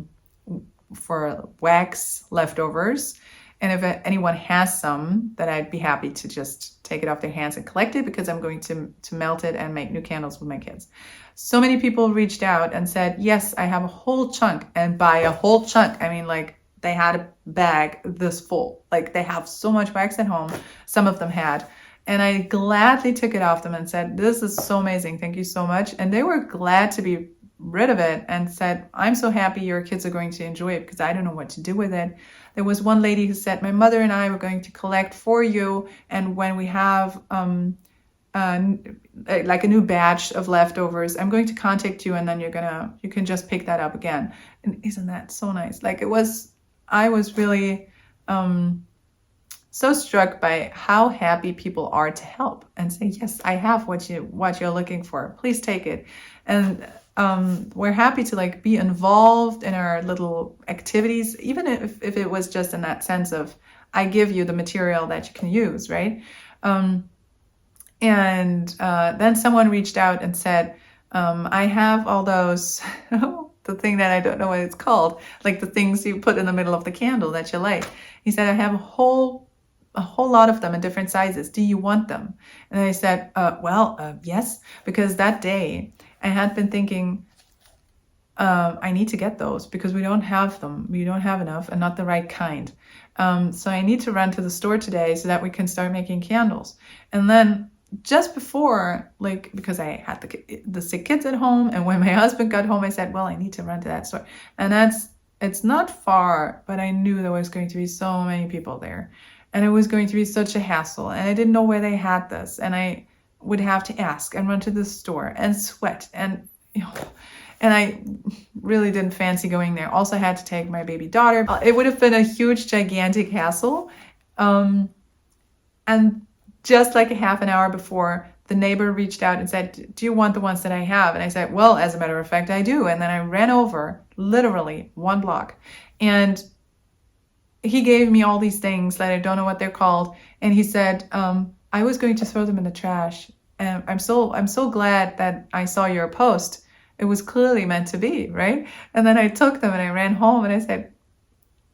Speaker 1: wax leftovers. And if anyone has some, that I'd be happy to just take it off their hands and collect it, because I'm going to melt it and make new candles with my kids. So many people reached out and said, yes, I have a whole chunk. And by a whole chunk, I mean like they had a bag this full. Like they have so much wax at home. Some of them had. And I gladly took it off them and said, this is so amazing. Thank you so much. And they were glad to be rid of it and said, I'm so happy your kids are going to enjoy it because I don't know what to do with it. There was one lady who said, my mother and I were going to collect for you. And when we have like a new batch of leftovers, I'm going to contact you and then you can just pick that up again. And isn't that so nice? Like I was really so struck by how happy people are to help and say, yes, I have what you're looking for. Please take it. And we're happy to like be involved in our little activities, even if it was just in that sense of, I give you the material that you can use, right? And then someone reached out and said, I have all those, the thing that I don't know what it's called, like the things you put in the middle of the candle that you light. He said, I have a whole lot of them in different sizes. Do you want them? And I said, yes, because that day I had been thinking, I need to get those because we don't have them. We don't have enough and not the right kind. So I need to run to the store today so that we can start making candles. And then just before, like, because I had the sick kids at home, and when my husband got home, I said, well, I need to run to that store. And it's not far, but I knew there was going to be so many people there. And it was going to be such a hassle. And I didn't know where they had this. And I would have to ask and run to the store and sweat. And, and I really didn't fancy going there. Also had to take my baby daughter. It would have been a huge, gigantic hassle. And just like a half an hour before, the neighbor reached out and said, do you want the ones that I have? And I said, well, as a matter of fact, I do. And then I ran over literally 1 block. And he gave me all these things that I don't know what they're called. And he said, I was going to throw them in the trash. And I'm so glad that I saw your post. It was clearly meant to be, right? And then I took them and I ran home and I said,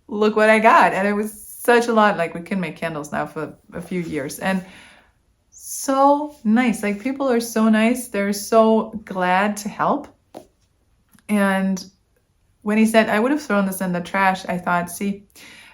Speaker 1: look what I got. And it was such a lot. Like we can make candles now for a few years. And so nice. Like people are so nice. They're so glad to help. And when he said, I would have thrown this in the trash, I thought, see,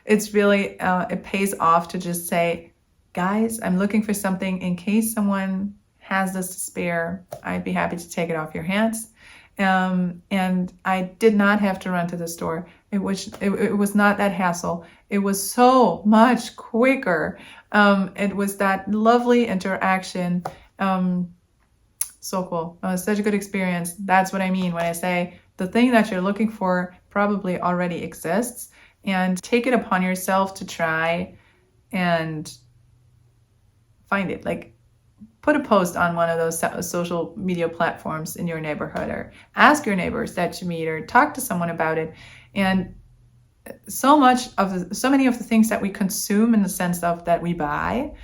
Speaker 1: it's really, it pays off to just say, guys, I'm looking for something in case someone has this to spare. I'd be happy to take it off your hands. And I did not have to run to the store. It was not that hassle. It was so much quicker. It was that lovely interaction. So cool. It was such a good experience. That's what I mean when I say the thing that you're looking for probably already exists, and take it upon yourself to try and find it. Like put a post on one of those social media platforms in your neighborhood, or ask your neighbors that you meet, or talk to someone about it. And so many of the things that we consume in the sense of that we buy,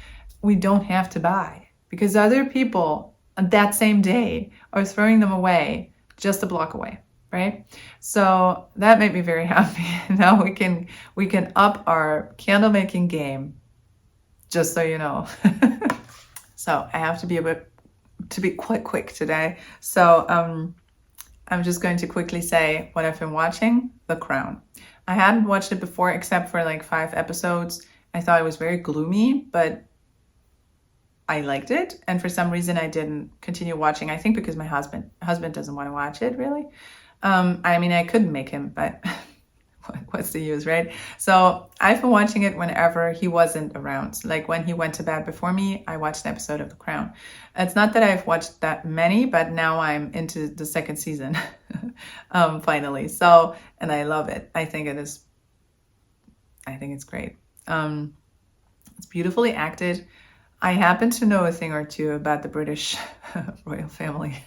Speaker 1: we don't have to buy because other people on that same day are throwing them away just a block away, right? So that made me very happy. Now we can up our candle making game, just so you know. So I have to be quite quick today. So I'm just going to quickly say what I've been watching, The Crown. I hadn't watched it before except for like 5 episodes. I thought it was very gloomy, but I liked it. And for some reason I didn't continue watching. I think because my husband doesn't want to watch it really. I mean, I couldn't make him, but what's the use, right? So I've been watching it whenever he wasn't around. So like when he went to bed before me, I watched an episode of The Crown. It's not that I've watched that many, but now I'm into the 2nd season, finally. So, and I love it. I think it's great. It's beautifully acted. I happen to know a thing or two about the British royal family.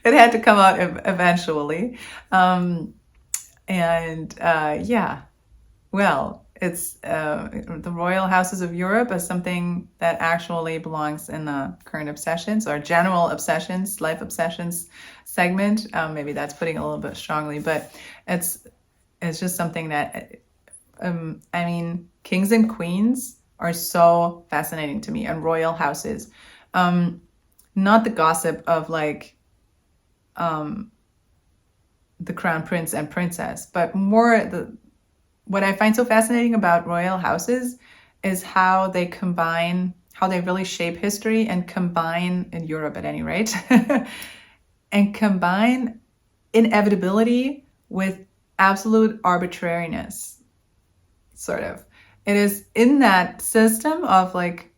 Speaker 1: It had to come out eventually. Yeah, well, It's the royal houses of Europe as something that actually belongs in the current obsessions or general obsessions, life obsessions segment. Maybe that's putting it a little bit strongly, but it's just something that I mean, kings and queens are so fascinating to me, and royal houses. Not the gossip of like the crown prince and princess, but more what I find so fascinating about royal houses is how they combine, how they really shape history and combine, in Europe at any rate, and combine inevitability with absolute arbitrariness, sort of. It is in that system of like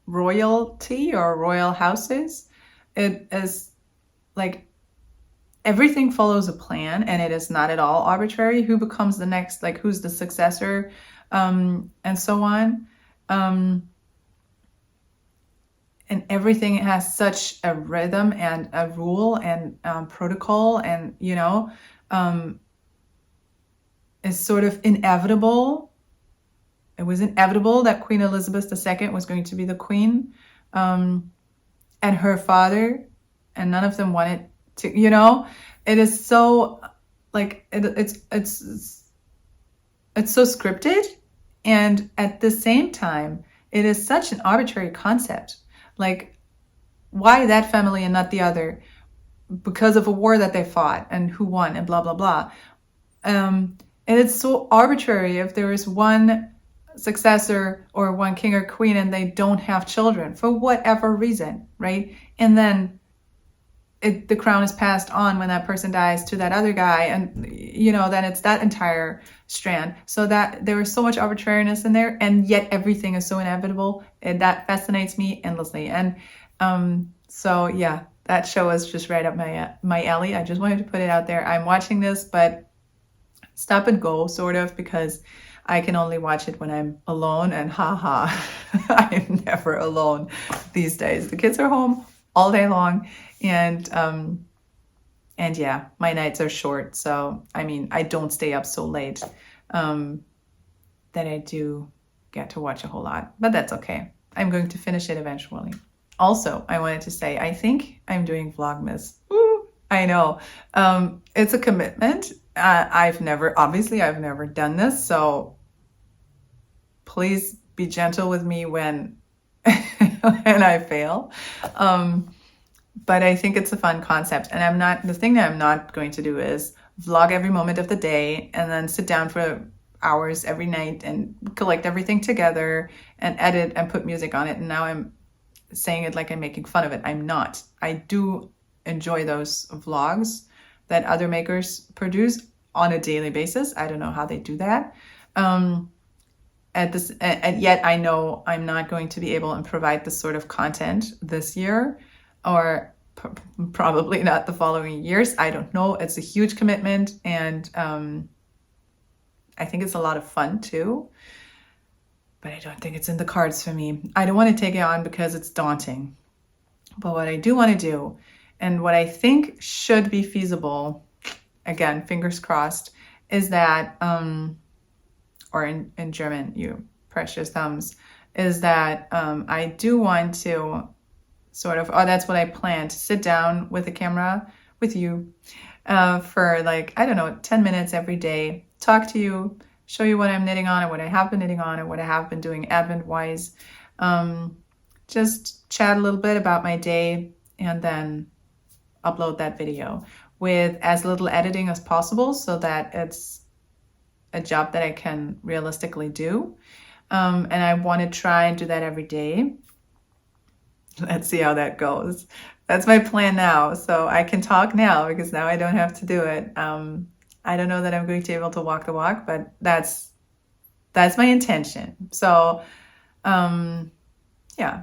Speaker 1: royalty or royal houses, it is like everything follows a plan, and it is not at all arbitrary who becomes the next, like who's the successor, and so on. And everything has such a rhythm and a rule and protocol, and is sort of inevitable. It was inevitable that Queen Elizabeth II was going to be the queen, and her father, and none of them wanted to, it is so like it's so scripted, and at the same time it is such an arbitrary concept. Like, why that family and not the other? Because of a war that they fought and who won and blah blah blah. And it's so arbitrary if there is one successor or one king or queen and they don't have children for whatever reason, right? And then the crown is passed on when that person dies to that other guy, and then it's that entire strand. So that there is so much arbitrariness in there, and yet everything is so inevitable, and that fascinates me endlessly. And so yeah, that show is just right up my alley. I just wanted to put it out there. I'm watching this, but stop and go, sort of, because I can only watch it when I'm alone, and haha, I am never alone these days. The kids are home all day long, and yeah, my nights are short. So I mean, I don't stay up so late that I do get to watch a whole lot, but that's okay. I'm going to finish it eventually. Also, I wanted to say, I think I'm doing Vlogmas. Ooh, I know. It's a commitment. I've never done this, so please be gentle with me when when I fail. But I think it's a fun concept, and the thing that I'm not going to do is vlog every moment of the day and then sit down for hours every night and collect everything together and edit and put music on it. And now I'm saying it like I'm making fun of it. I'm not. I do enjoy those vlogs that other makers produce on a daily basis. I don't know how they do that. And yet I know I'm not going to be able to provide this sort of content this year, or probably not the following years. I don't know. It's a huge commitment, and I think it's a lot of fun too, but I don't think it's in the cards for me. I don't want to take it on because it's daunting. But what I do want to do, and what I think should be feasible, again, fingers crossed, is that or in German, you press your thumbs, is that I do want to sort of, that's what I plan, to sit down with a camera with you for like, I don't know, 10 minutes every day, talk to you, show you what I'm knitting on, or what I have been knitting on, or what I have been doing Advent-wise. Just chat a little bit about my day, and then upload that video with as little editing as possible, so that it's a job that I can realistically do. And I want to try and do that every day. Let's see how that goes. That's my plan now. So I can talk now because now I don't have to do it. I don't know that I'm going to be able to walk the walk, but that's my intention. So yeah,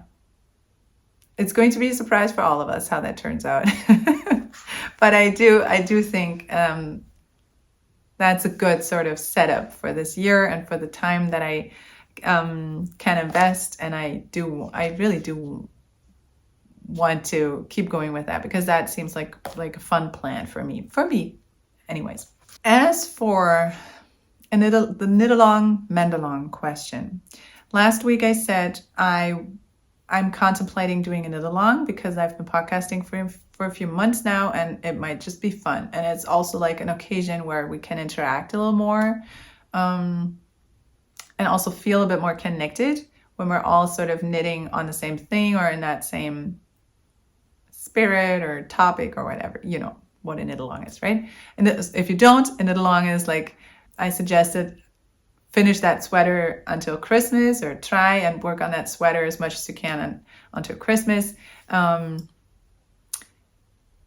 Speaker 1: it's going to be a surprise for all of us how that turns out. But I do think that's a good sort of setup for this year and for the time that I can invest. And I really do want to keep going with that, because that seems like a fun plan for me anyways. As for the knit along, mend along question. Last week I said I'm contemplating doing a knit along because I've been podcasting for a few months now, and it might just be fun. And it's also like an occasion where we can interact a little more, and also feel a bit more connected when we're all sort of knitting on the same thing or in that same spirit or topic or whatever. You know what a knit along is, right? And if you don't, a knit along is like, I suggested finish that sweater until Christmas, or try and work on that sweater as much as you can until Christmas.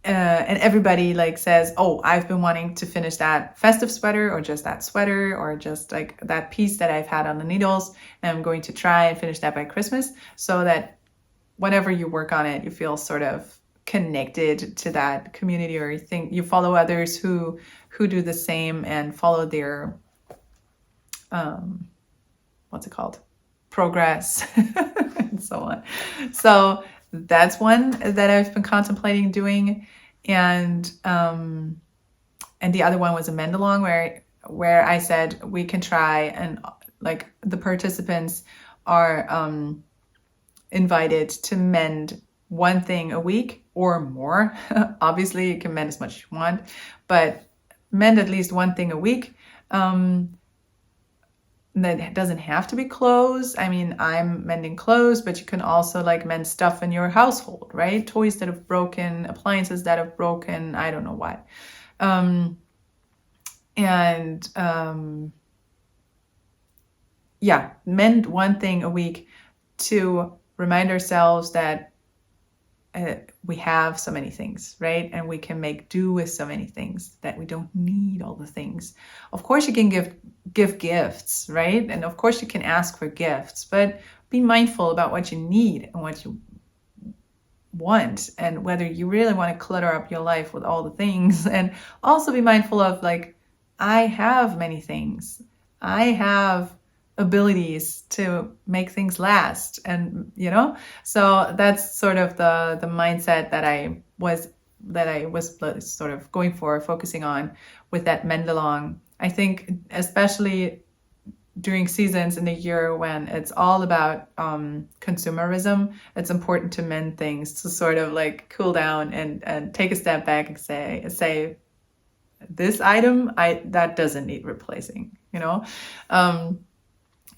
Speaker 1: And everybody like says, oh, I've been wanting to finish that festive sweater, or just that sweater, or just like that piece that I've had on the needles, and I'm going to try and finish that by Christmas, so that whenever you work on it, you feel sort of connected to that community, or you think you follow others who do the same and follow their what's it called? Progress, and so on. So that's one that I've been contemplating doing. And the other one was a mend along, where I said we can try, and like the participants are invited to mend one thing a week or more. Obviously, you can mend as much as you want, but mend at least one thing a week. That doesn't have to be clothes. I mean, I'm mending clothes, but you can also like mend stuff in your household, right? Toys that have broken, appliances that have broken, I don't know what. Yeah, mend one thing a week to remind ourselves that we have so many things, right? And we can make do with so many things, that we don't need all the things. Of course, you can give gifts, right? And of course, you can ask for gifts, but be mindful about what you need and what you want, and whether you really want to clutter up your life with all the things. And also be mindful of like, I have many things. I have abilities to make things last, and so that's sort of the mindset that I was sort of going for, focusing on with that mend along. I think especially during seasons in the year when it's all about consumerism, it's important to mend things, to sort of like cool down and take a step back and say this item that doesn't need replacing.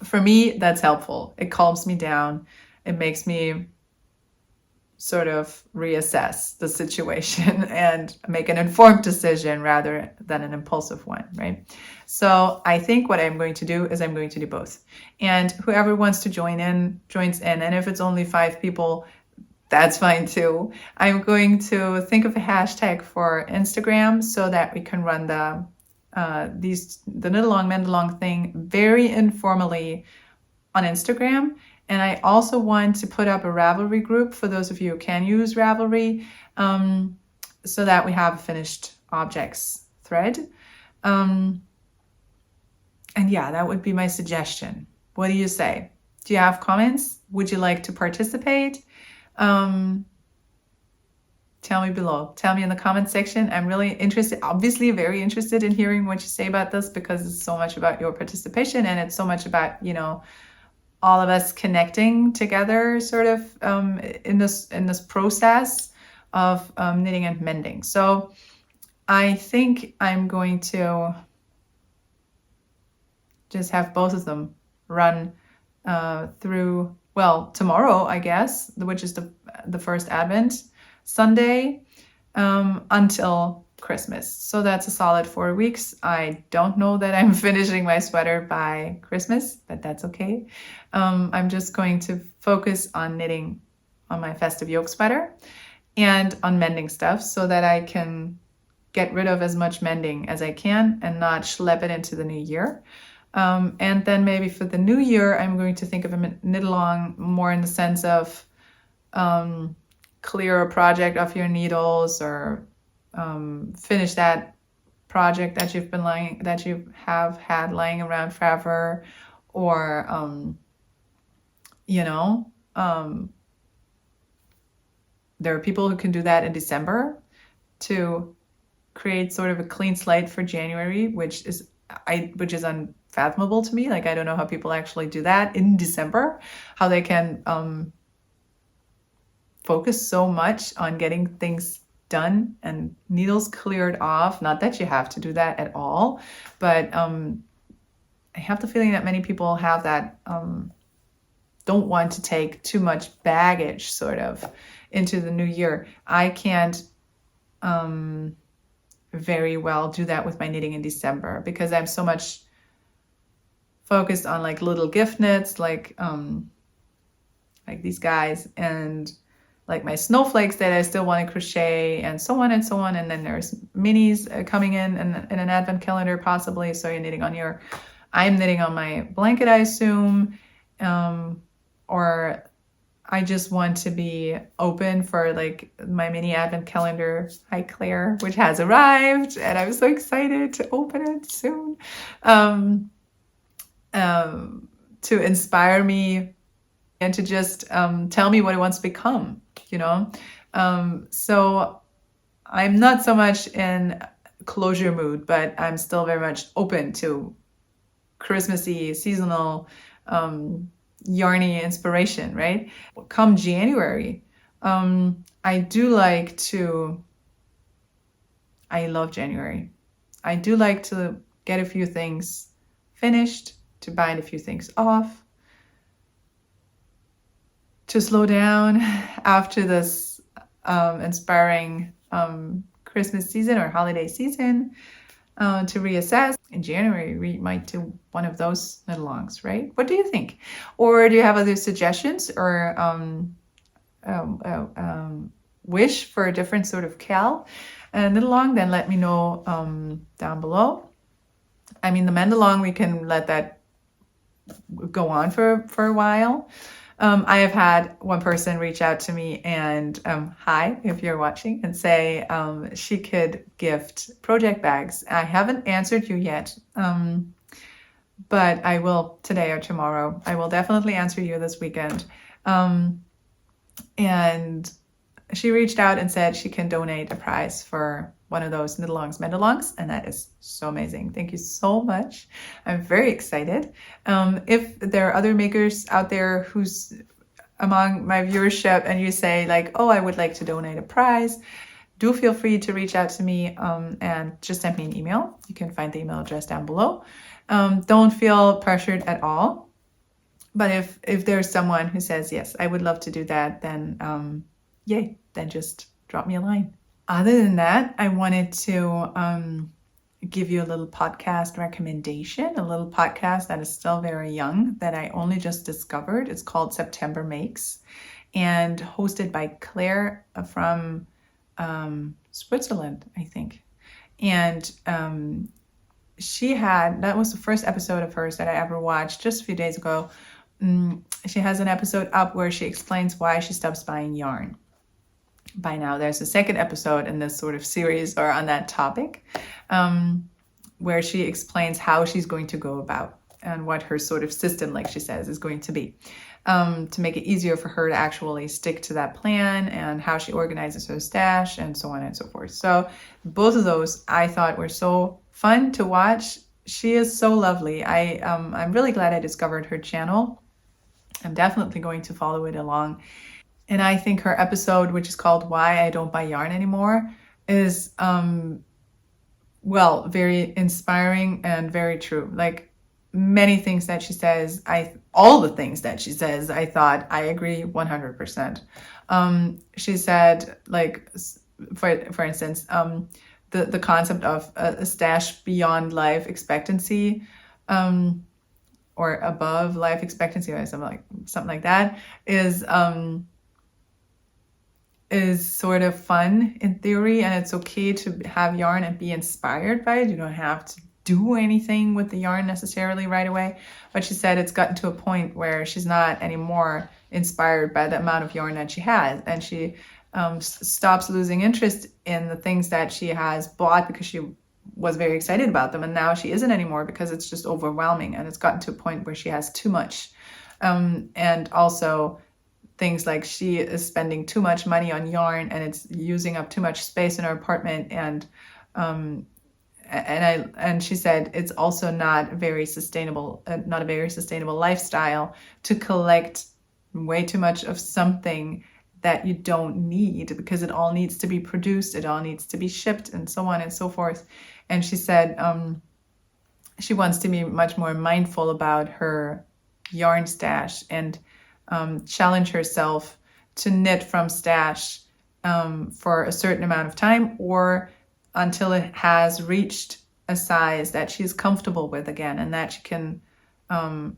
Speaker 1: For me, that's helpful. It calms me down. It makes me sort of reassess the situation and make an informed decision rather than an impulsive one, right? So I think what I'm going to do is I'm going to do both. And whoever wants to joins in. And if it's only 5 people, that's fine too. I'm going to think of a hashtag for Instagram so that we can run the knit along, mend along thing very informally on Instagram. And I also want to put up a Ravelry group for those of you who can use Ravelry, so that we have a finished objects thread. And yeah, that would be my suggestion. What do you say? Do you have comments? Would you like to participate? Tell me below. Tell me in the comment section. I'm really interested, obviously very interested in hearing what you say about this, because it's so much about your participation, and it's so much about, all of us connecting together sort of in this process of knitting and mending. So I think I'm going to just have both of them run through, well, tomorrow, I guess, which is the first Advent Sunday, until Christmas. So that's a solid 4 weeks. I don't know that I'm finishing my sweater by Christmas, but that's okay. I'm just going to focus on knitting on my Festive Yoke sweater and on mending stuff, so that I can get rid of as much mending as I can and not schlep it into the new year. And then maybe for the new year, I'm going to think of a knit along more in the sense of clear a project off your needles, or finish that project that you have had lying around forever, or there are people who can do that in December to create sort of a clean slate for January, which is which is unfathomable to me. Like, I don't know how people actually do that in December, how they can focus so much on getting things done and needles cleared off. Not that you have to do that at all, but I have the feeling that many people have that, don't want to take too much baggage sort of into the new year. I can't very well do that with my knitting in December because I'm so much focused on like little gift knits, like these guys, and like my snowflakes that I still want to crochet, and so on and so on. And then there's minis coming in an advent calendar possibly. So you're knitting on I'm knitting on my blanket, I assume, or I just want to be open for like my mini advent calendar, Hi Claire, which has arrived, and I'm so excited to open it soon, to inspire me and to just tell me what it wants to become, you know? So I'm not so much in closure mood, but I'm still very much open to Christmassy, seasonal, yarny inspiration, right? Come January, I love January. I do like to get a few things finished, to bind a few things off, to slow down after this inspiring Christmas season or holiday season, to reassess. In January, we might do one of those knit-alongs, right? What do you think? Or do you have other suggestions or wish for a different sort of knit-along? Then let me know down below. I mean, the mend-along, we can let that go on for a while. I have had one person reach out to me and, hi, if you're watching, and say she could gift project bags. I haven't answered you yet, but I will today or tomorrow. I will definitely answer you this weekend. And she reached out and said she can donate a prize for one of those knit-alongs, mend-alongs, and that is so amazing. Thank you so much. I'm very excited. If there are other makers out there who's among my viewership and you say like, oh, I would like to donate a prize, do feel free to reach out to me and just send me an email. You can find the email address down below. Don't feel pressured at all. But if there's someone who says, yes, I would love to do that, then yay, then just drop me a line. Other than that, I wanted to give you a little podcast recommendation, a little podcast that is still very young that I only just discovered. It's called September Makes and hosted by Claire from Switzerland, I think. And that was the first episode of hers that I ever watched just a few days ago. She has an episode up where she explains why she stops buying yarn. By now, there's a second episode in this sort of series or on that topic, where she explains how she's going to go about and what her sort of system, like she says, is going to be, to make it easier for her to actually stick to that plan, and how she organizes her stash and so on and so forth. So both of those I thought were so fun to watch. She is so lovely. I'm really glad I discovered her channel. I'm definitely going to follow it along. And I think her episode, which is called Why I Don't Buy Yarn Anymore, is, very inspiring and very true. Like many things that she says, all the things that she says, I thought I agree 100%. She said, like, for instance, the concept of a stash beyond life expectancy, or above life expectancy, or something like that, is sort of fun in theory, and it's okay to have yarn and be inspired by it. You don't have to do anything with the yarn necessarily right away. But she said it's gotten to a point where she's not anymore inspired by the amount of yarn that she has, and she stops losing interest in the things that she has bought because she was very excited about them, and now she isn't anymore because it's just overwhelming, and it's gotten to a point where she has too much. And also things like she is spending too much money on yarn and it's using up too much space in her apartment, and and she said it's also not not a very sustainable lifestyle to collect way too much of something that you don't need, because it all needs to be produced, it all needs to be shipped, and so on and so forth. And she said she wants to be much more mindful about her yarn stash and challenge herself to knit from stash for a certain amount of time, or until it has reached a size that she's comfortable with again, and that she can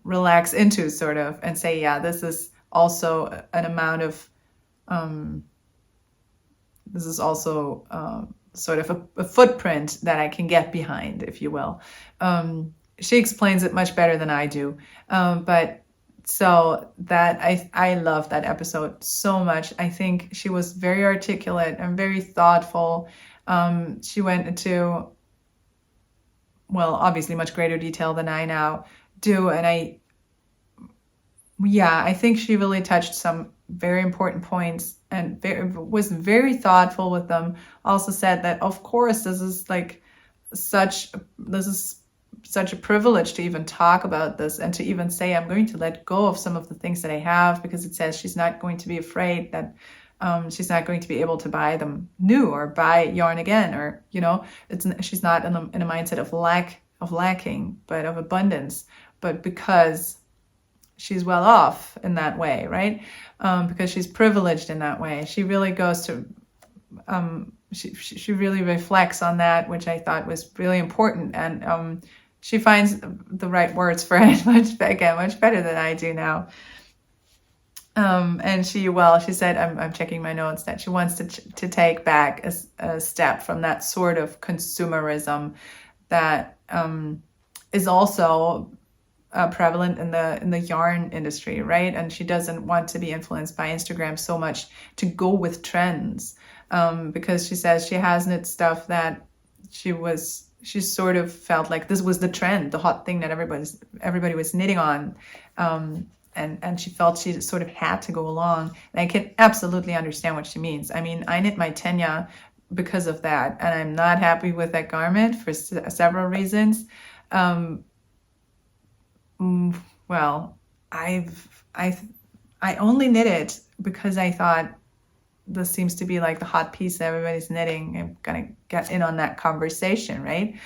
Speaker 1: relax into, sort of, and say, yeah, this is also an amount of this is also sort of a footprint that I can get behind, if you will. She explains it much better than I do, but so that I love that episode so much. I think she was very articulate and very thoughtful. She went into, well, obviously much greater detail than I now do, and I think she really touched some very important points and was very thoughtful with them. Also said that, of course, this is such a privilege to even talk about this, and to even say I'm going to let go of some of the things that I have, because it says she's not going to be afraid that she's not going to be able to buy them new or buy yarn again, or she's not in a mindset of lacking, but of abundance, but because she's well off in that way, right? Because she's privileged in that way. She really goes to she really reflects on that, which I thought was really important, and she finds the right words for it much better than I do now. And she said, I'm checking my notes, that she wants to take back a step from that sort of consumerism that is also prevalent in the yarn industry, right? And she doesn't want to be influenced by Instagram so much to go with trends, because she says she has knit stuff that she sort of felt like this was the trend, the hot thing that everybody was knitting on, and she felt she sort of had to go along. And I can absolutely understand what she means. I mean, I knit my Tenya because of that, and I'm not happy with that garment for several reasons. Well, I only knit it because I thought this seems to be like the hot piece that everybody's knitting. I'm gonna get in on that conversation, right?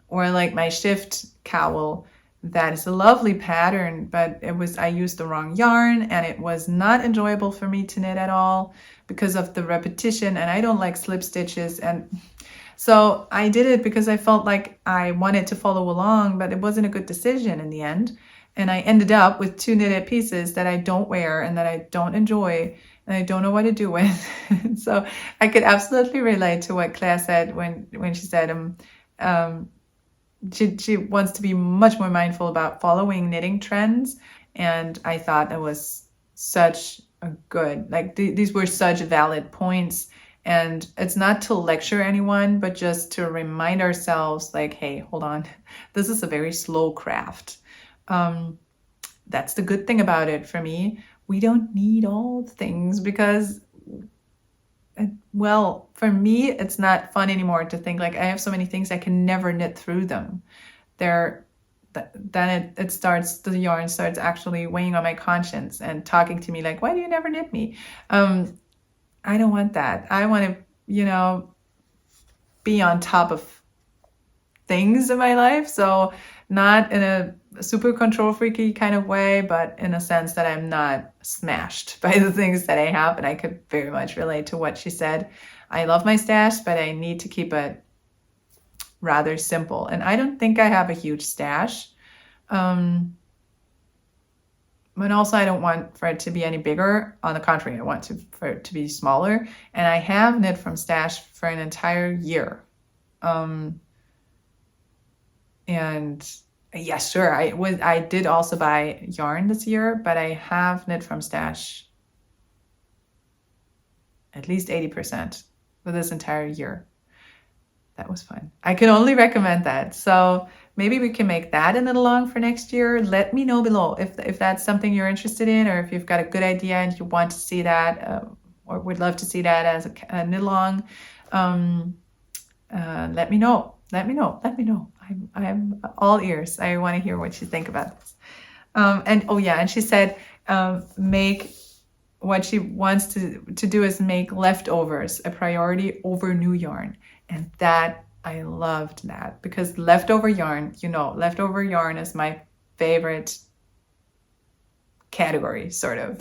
Speaker 1: Or like my shift cowl, that is a lovely pattern, but I used the wrong yarn, and it was not enjoyable for me to knit at all because of the repetition, and I don't like slip stitches. And so I did it because I felt like I wanted to follow along, but it wasn't a good decision in the end. And I ended up with 2 knitted pieces that I don't wear and that I don't enjoy and I don't know what to do with. So I could absolutely relate to what Claire said when she said she wants to be much more mindful about following knitting trends. And I thought that was such a good, these were such valid points. And it's not to lecture anyone, but just to remind ourselves, like, hey, hold on, this is a very slow craft. That's the good thing about it for me. We don't need all the things because, well, for me, it's not fun anymore to think like I have so many things I can never knit through them. Then the yarn starts actually weighing on my conscience and talking to me like, why do you never knit me? I don't want that. I want to, be on top of things in my life. So not in a super control freaky kind of way, but in a sense that I'm not smashed by the things that I have. And I could very much relate to what she said. I love my stash, but I need to keep it rather simple. And I don't think I have a huge stash. But also I don't want for it to be any bigger. On the contrary, I want for it to be smaller. And I have knit from stash for an entire year. And yeah, sure, I did also buy yarn this year, but I have knit from stash at least 80% for this entire year. That was fun. I can only recommend that. So maybe we can make that a knit along for next year. Let me know below if that's something you're interested in, or if you've got a good idea and you want to see that, or would love to see that as a knit along. let me know. Let me know. Let me know. I'm all ears. I want to hear what you think about this. And oh yeah, and she said, make what she wants to do is make leftovers a priority over new yarn. And that, I loved that, because leftover yarn, leftover yarn is my favorite category, sort of.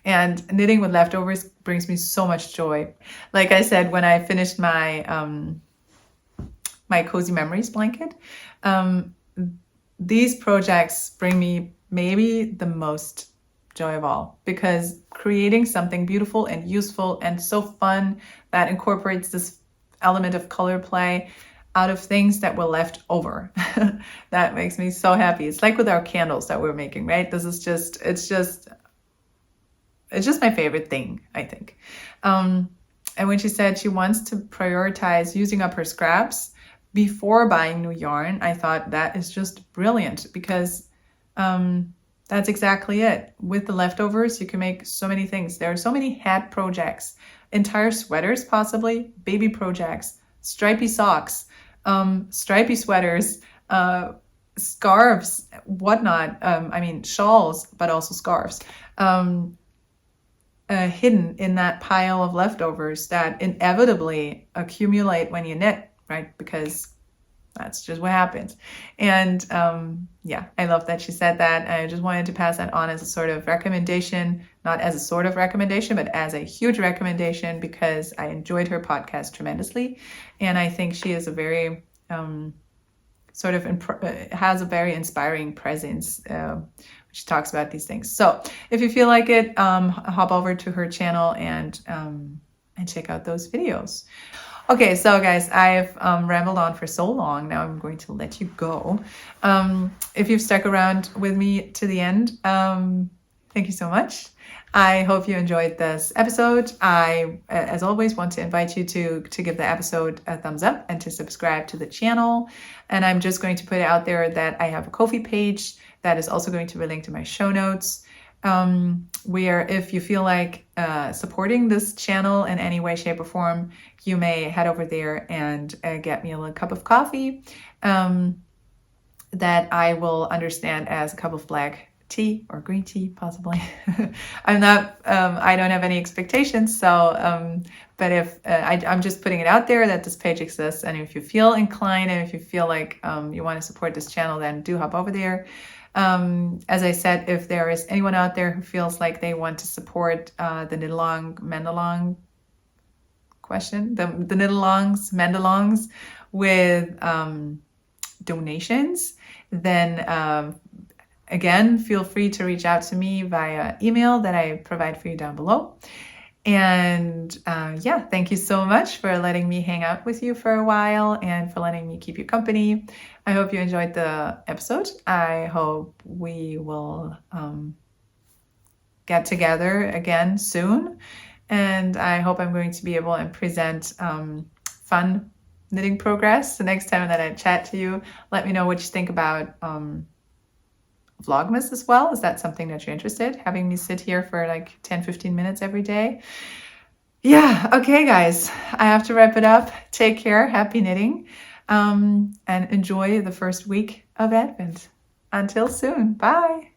Speaker 1: And knitting with leftovers brings me so much joy. Like I said, when I finished my my Cozy Memories blanket, these projects bring me maybe the most joy of all, because creating something beautiful and useful and so fun that incorporates this element of color play out of things that were left over, that makes me so happy. It's like with our candles that we're making, right? This is just, it's just my favorite thing, I think. And when she said she wants to prioritize using up her scraps before buying new yarn, I thought that is just brilliant, because that's exactly it. With the leftovers, you can make so many things. There are so many hat projects, entire sweaters, possibly, baby projects, stripy socks, stripy sweaters, scarves, whatnot. I mean, shawls, but also scarves, hidden in that pile of leftovers that inevitably accumulate when you knit, right? Because that's just what happens. And yeah, I love that she said that. I just wanted to pass that on as a sort of recommendation, not as a sort of recommendation, but as a huge recommendation, because I enjoyed her podcast tremendously. And I think she is a very has a very inspiring presence. She talks about these things. So if you feel like it, hop over to her channel and check out those videos. Okay, so guys, I've rambled on for so long. Now I'm going to let you go. If you've stuck around with me to the end, thank you so much. I hope you enjoyed this episode. I, as always, want to invite you to give the episode a thumbs up and to subscribe to the channel. And I'm just going to put it out there that I have a Ko-fi page that is also going to be linked to my show notes, where if you feel like supporting this channel in any way, shape, or form, you may head over there and get me a little cup of coffee that I will understand as a cup of black tea or green tea, possibly. I don't have any expectations. So, but if I'm just putting it out there that this page exists, and if you feel inclined and if you feel like you want to support this channel, then do hop over there. As I said, if there is anyone out there who feels like they want to support the knit-along, mend-along question, the knit-alongs, mend-alongs with donations, then again, feel free to reach out to me via email that I provide for you down below. And yeah, thank you so much for letting me hang out with you for a while and for letting me keep you company. I hope you enjoyed the episode. I hope we will get together again soon. And I hope I'm going to be able to present fun knitting progress the next time that I chat to you. Let me know what you think about Vlogmas as well. Is that something that you're interested in? Having me sit here for like 10-15 minutes every day? Yeah, okay guys, I have to wrap it up. Take care, happy knitting, and enjoy the first week of Advent. Until soon, bye.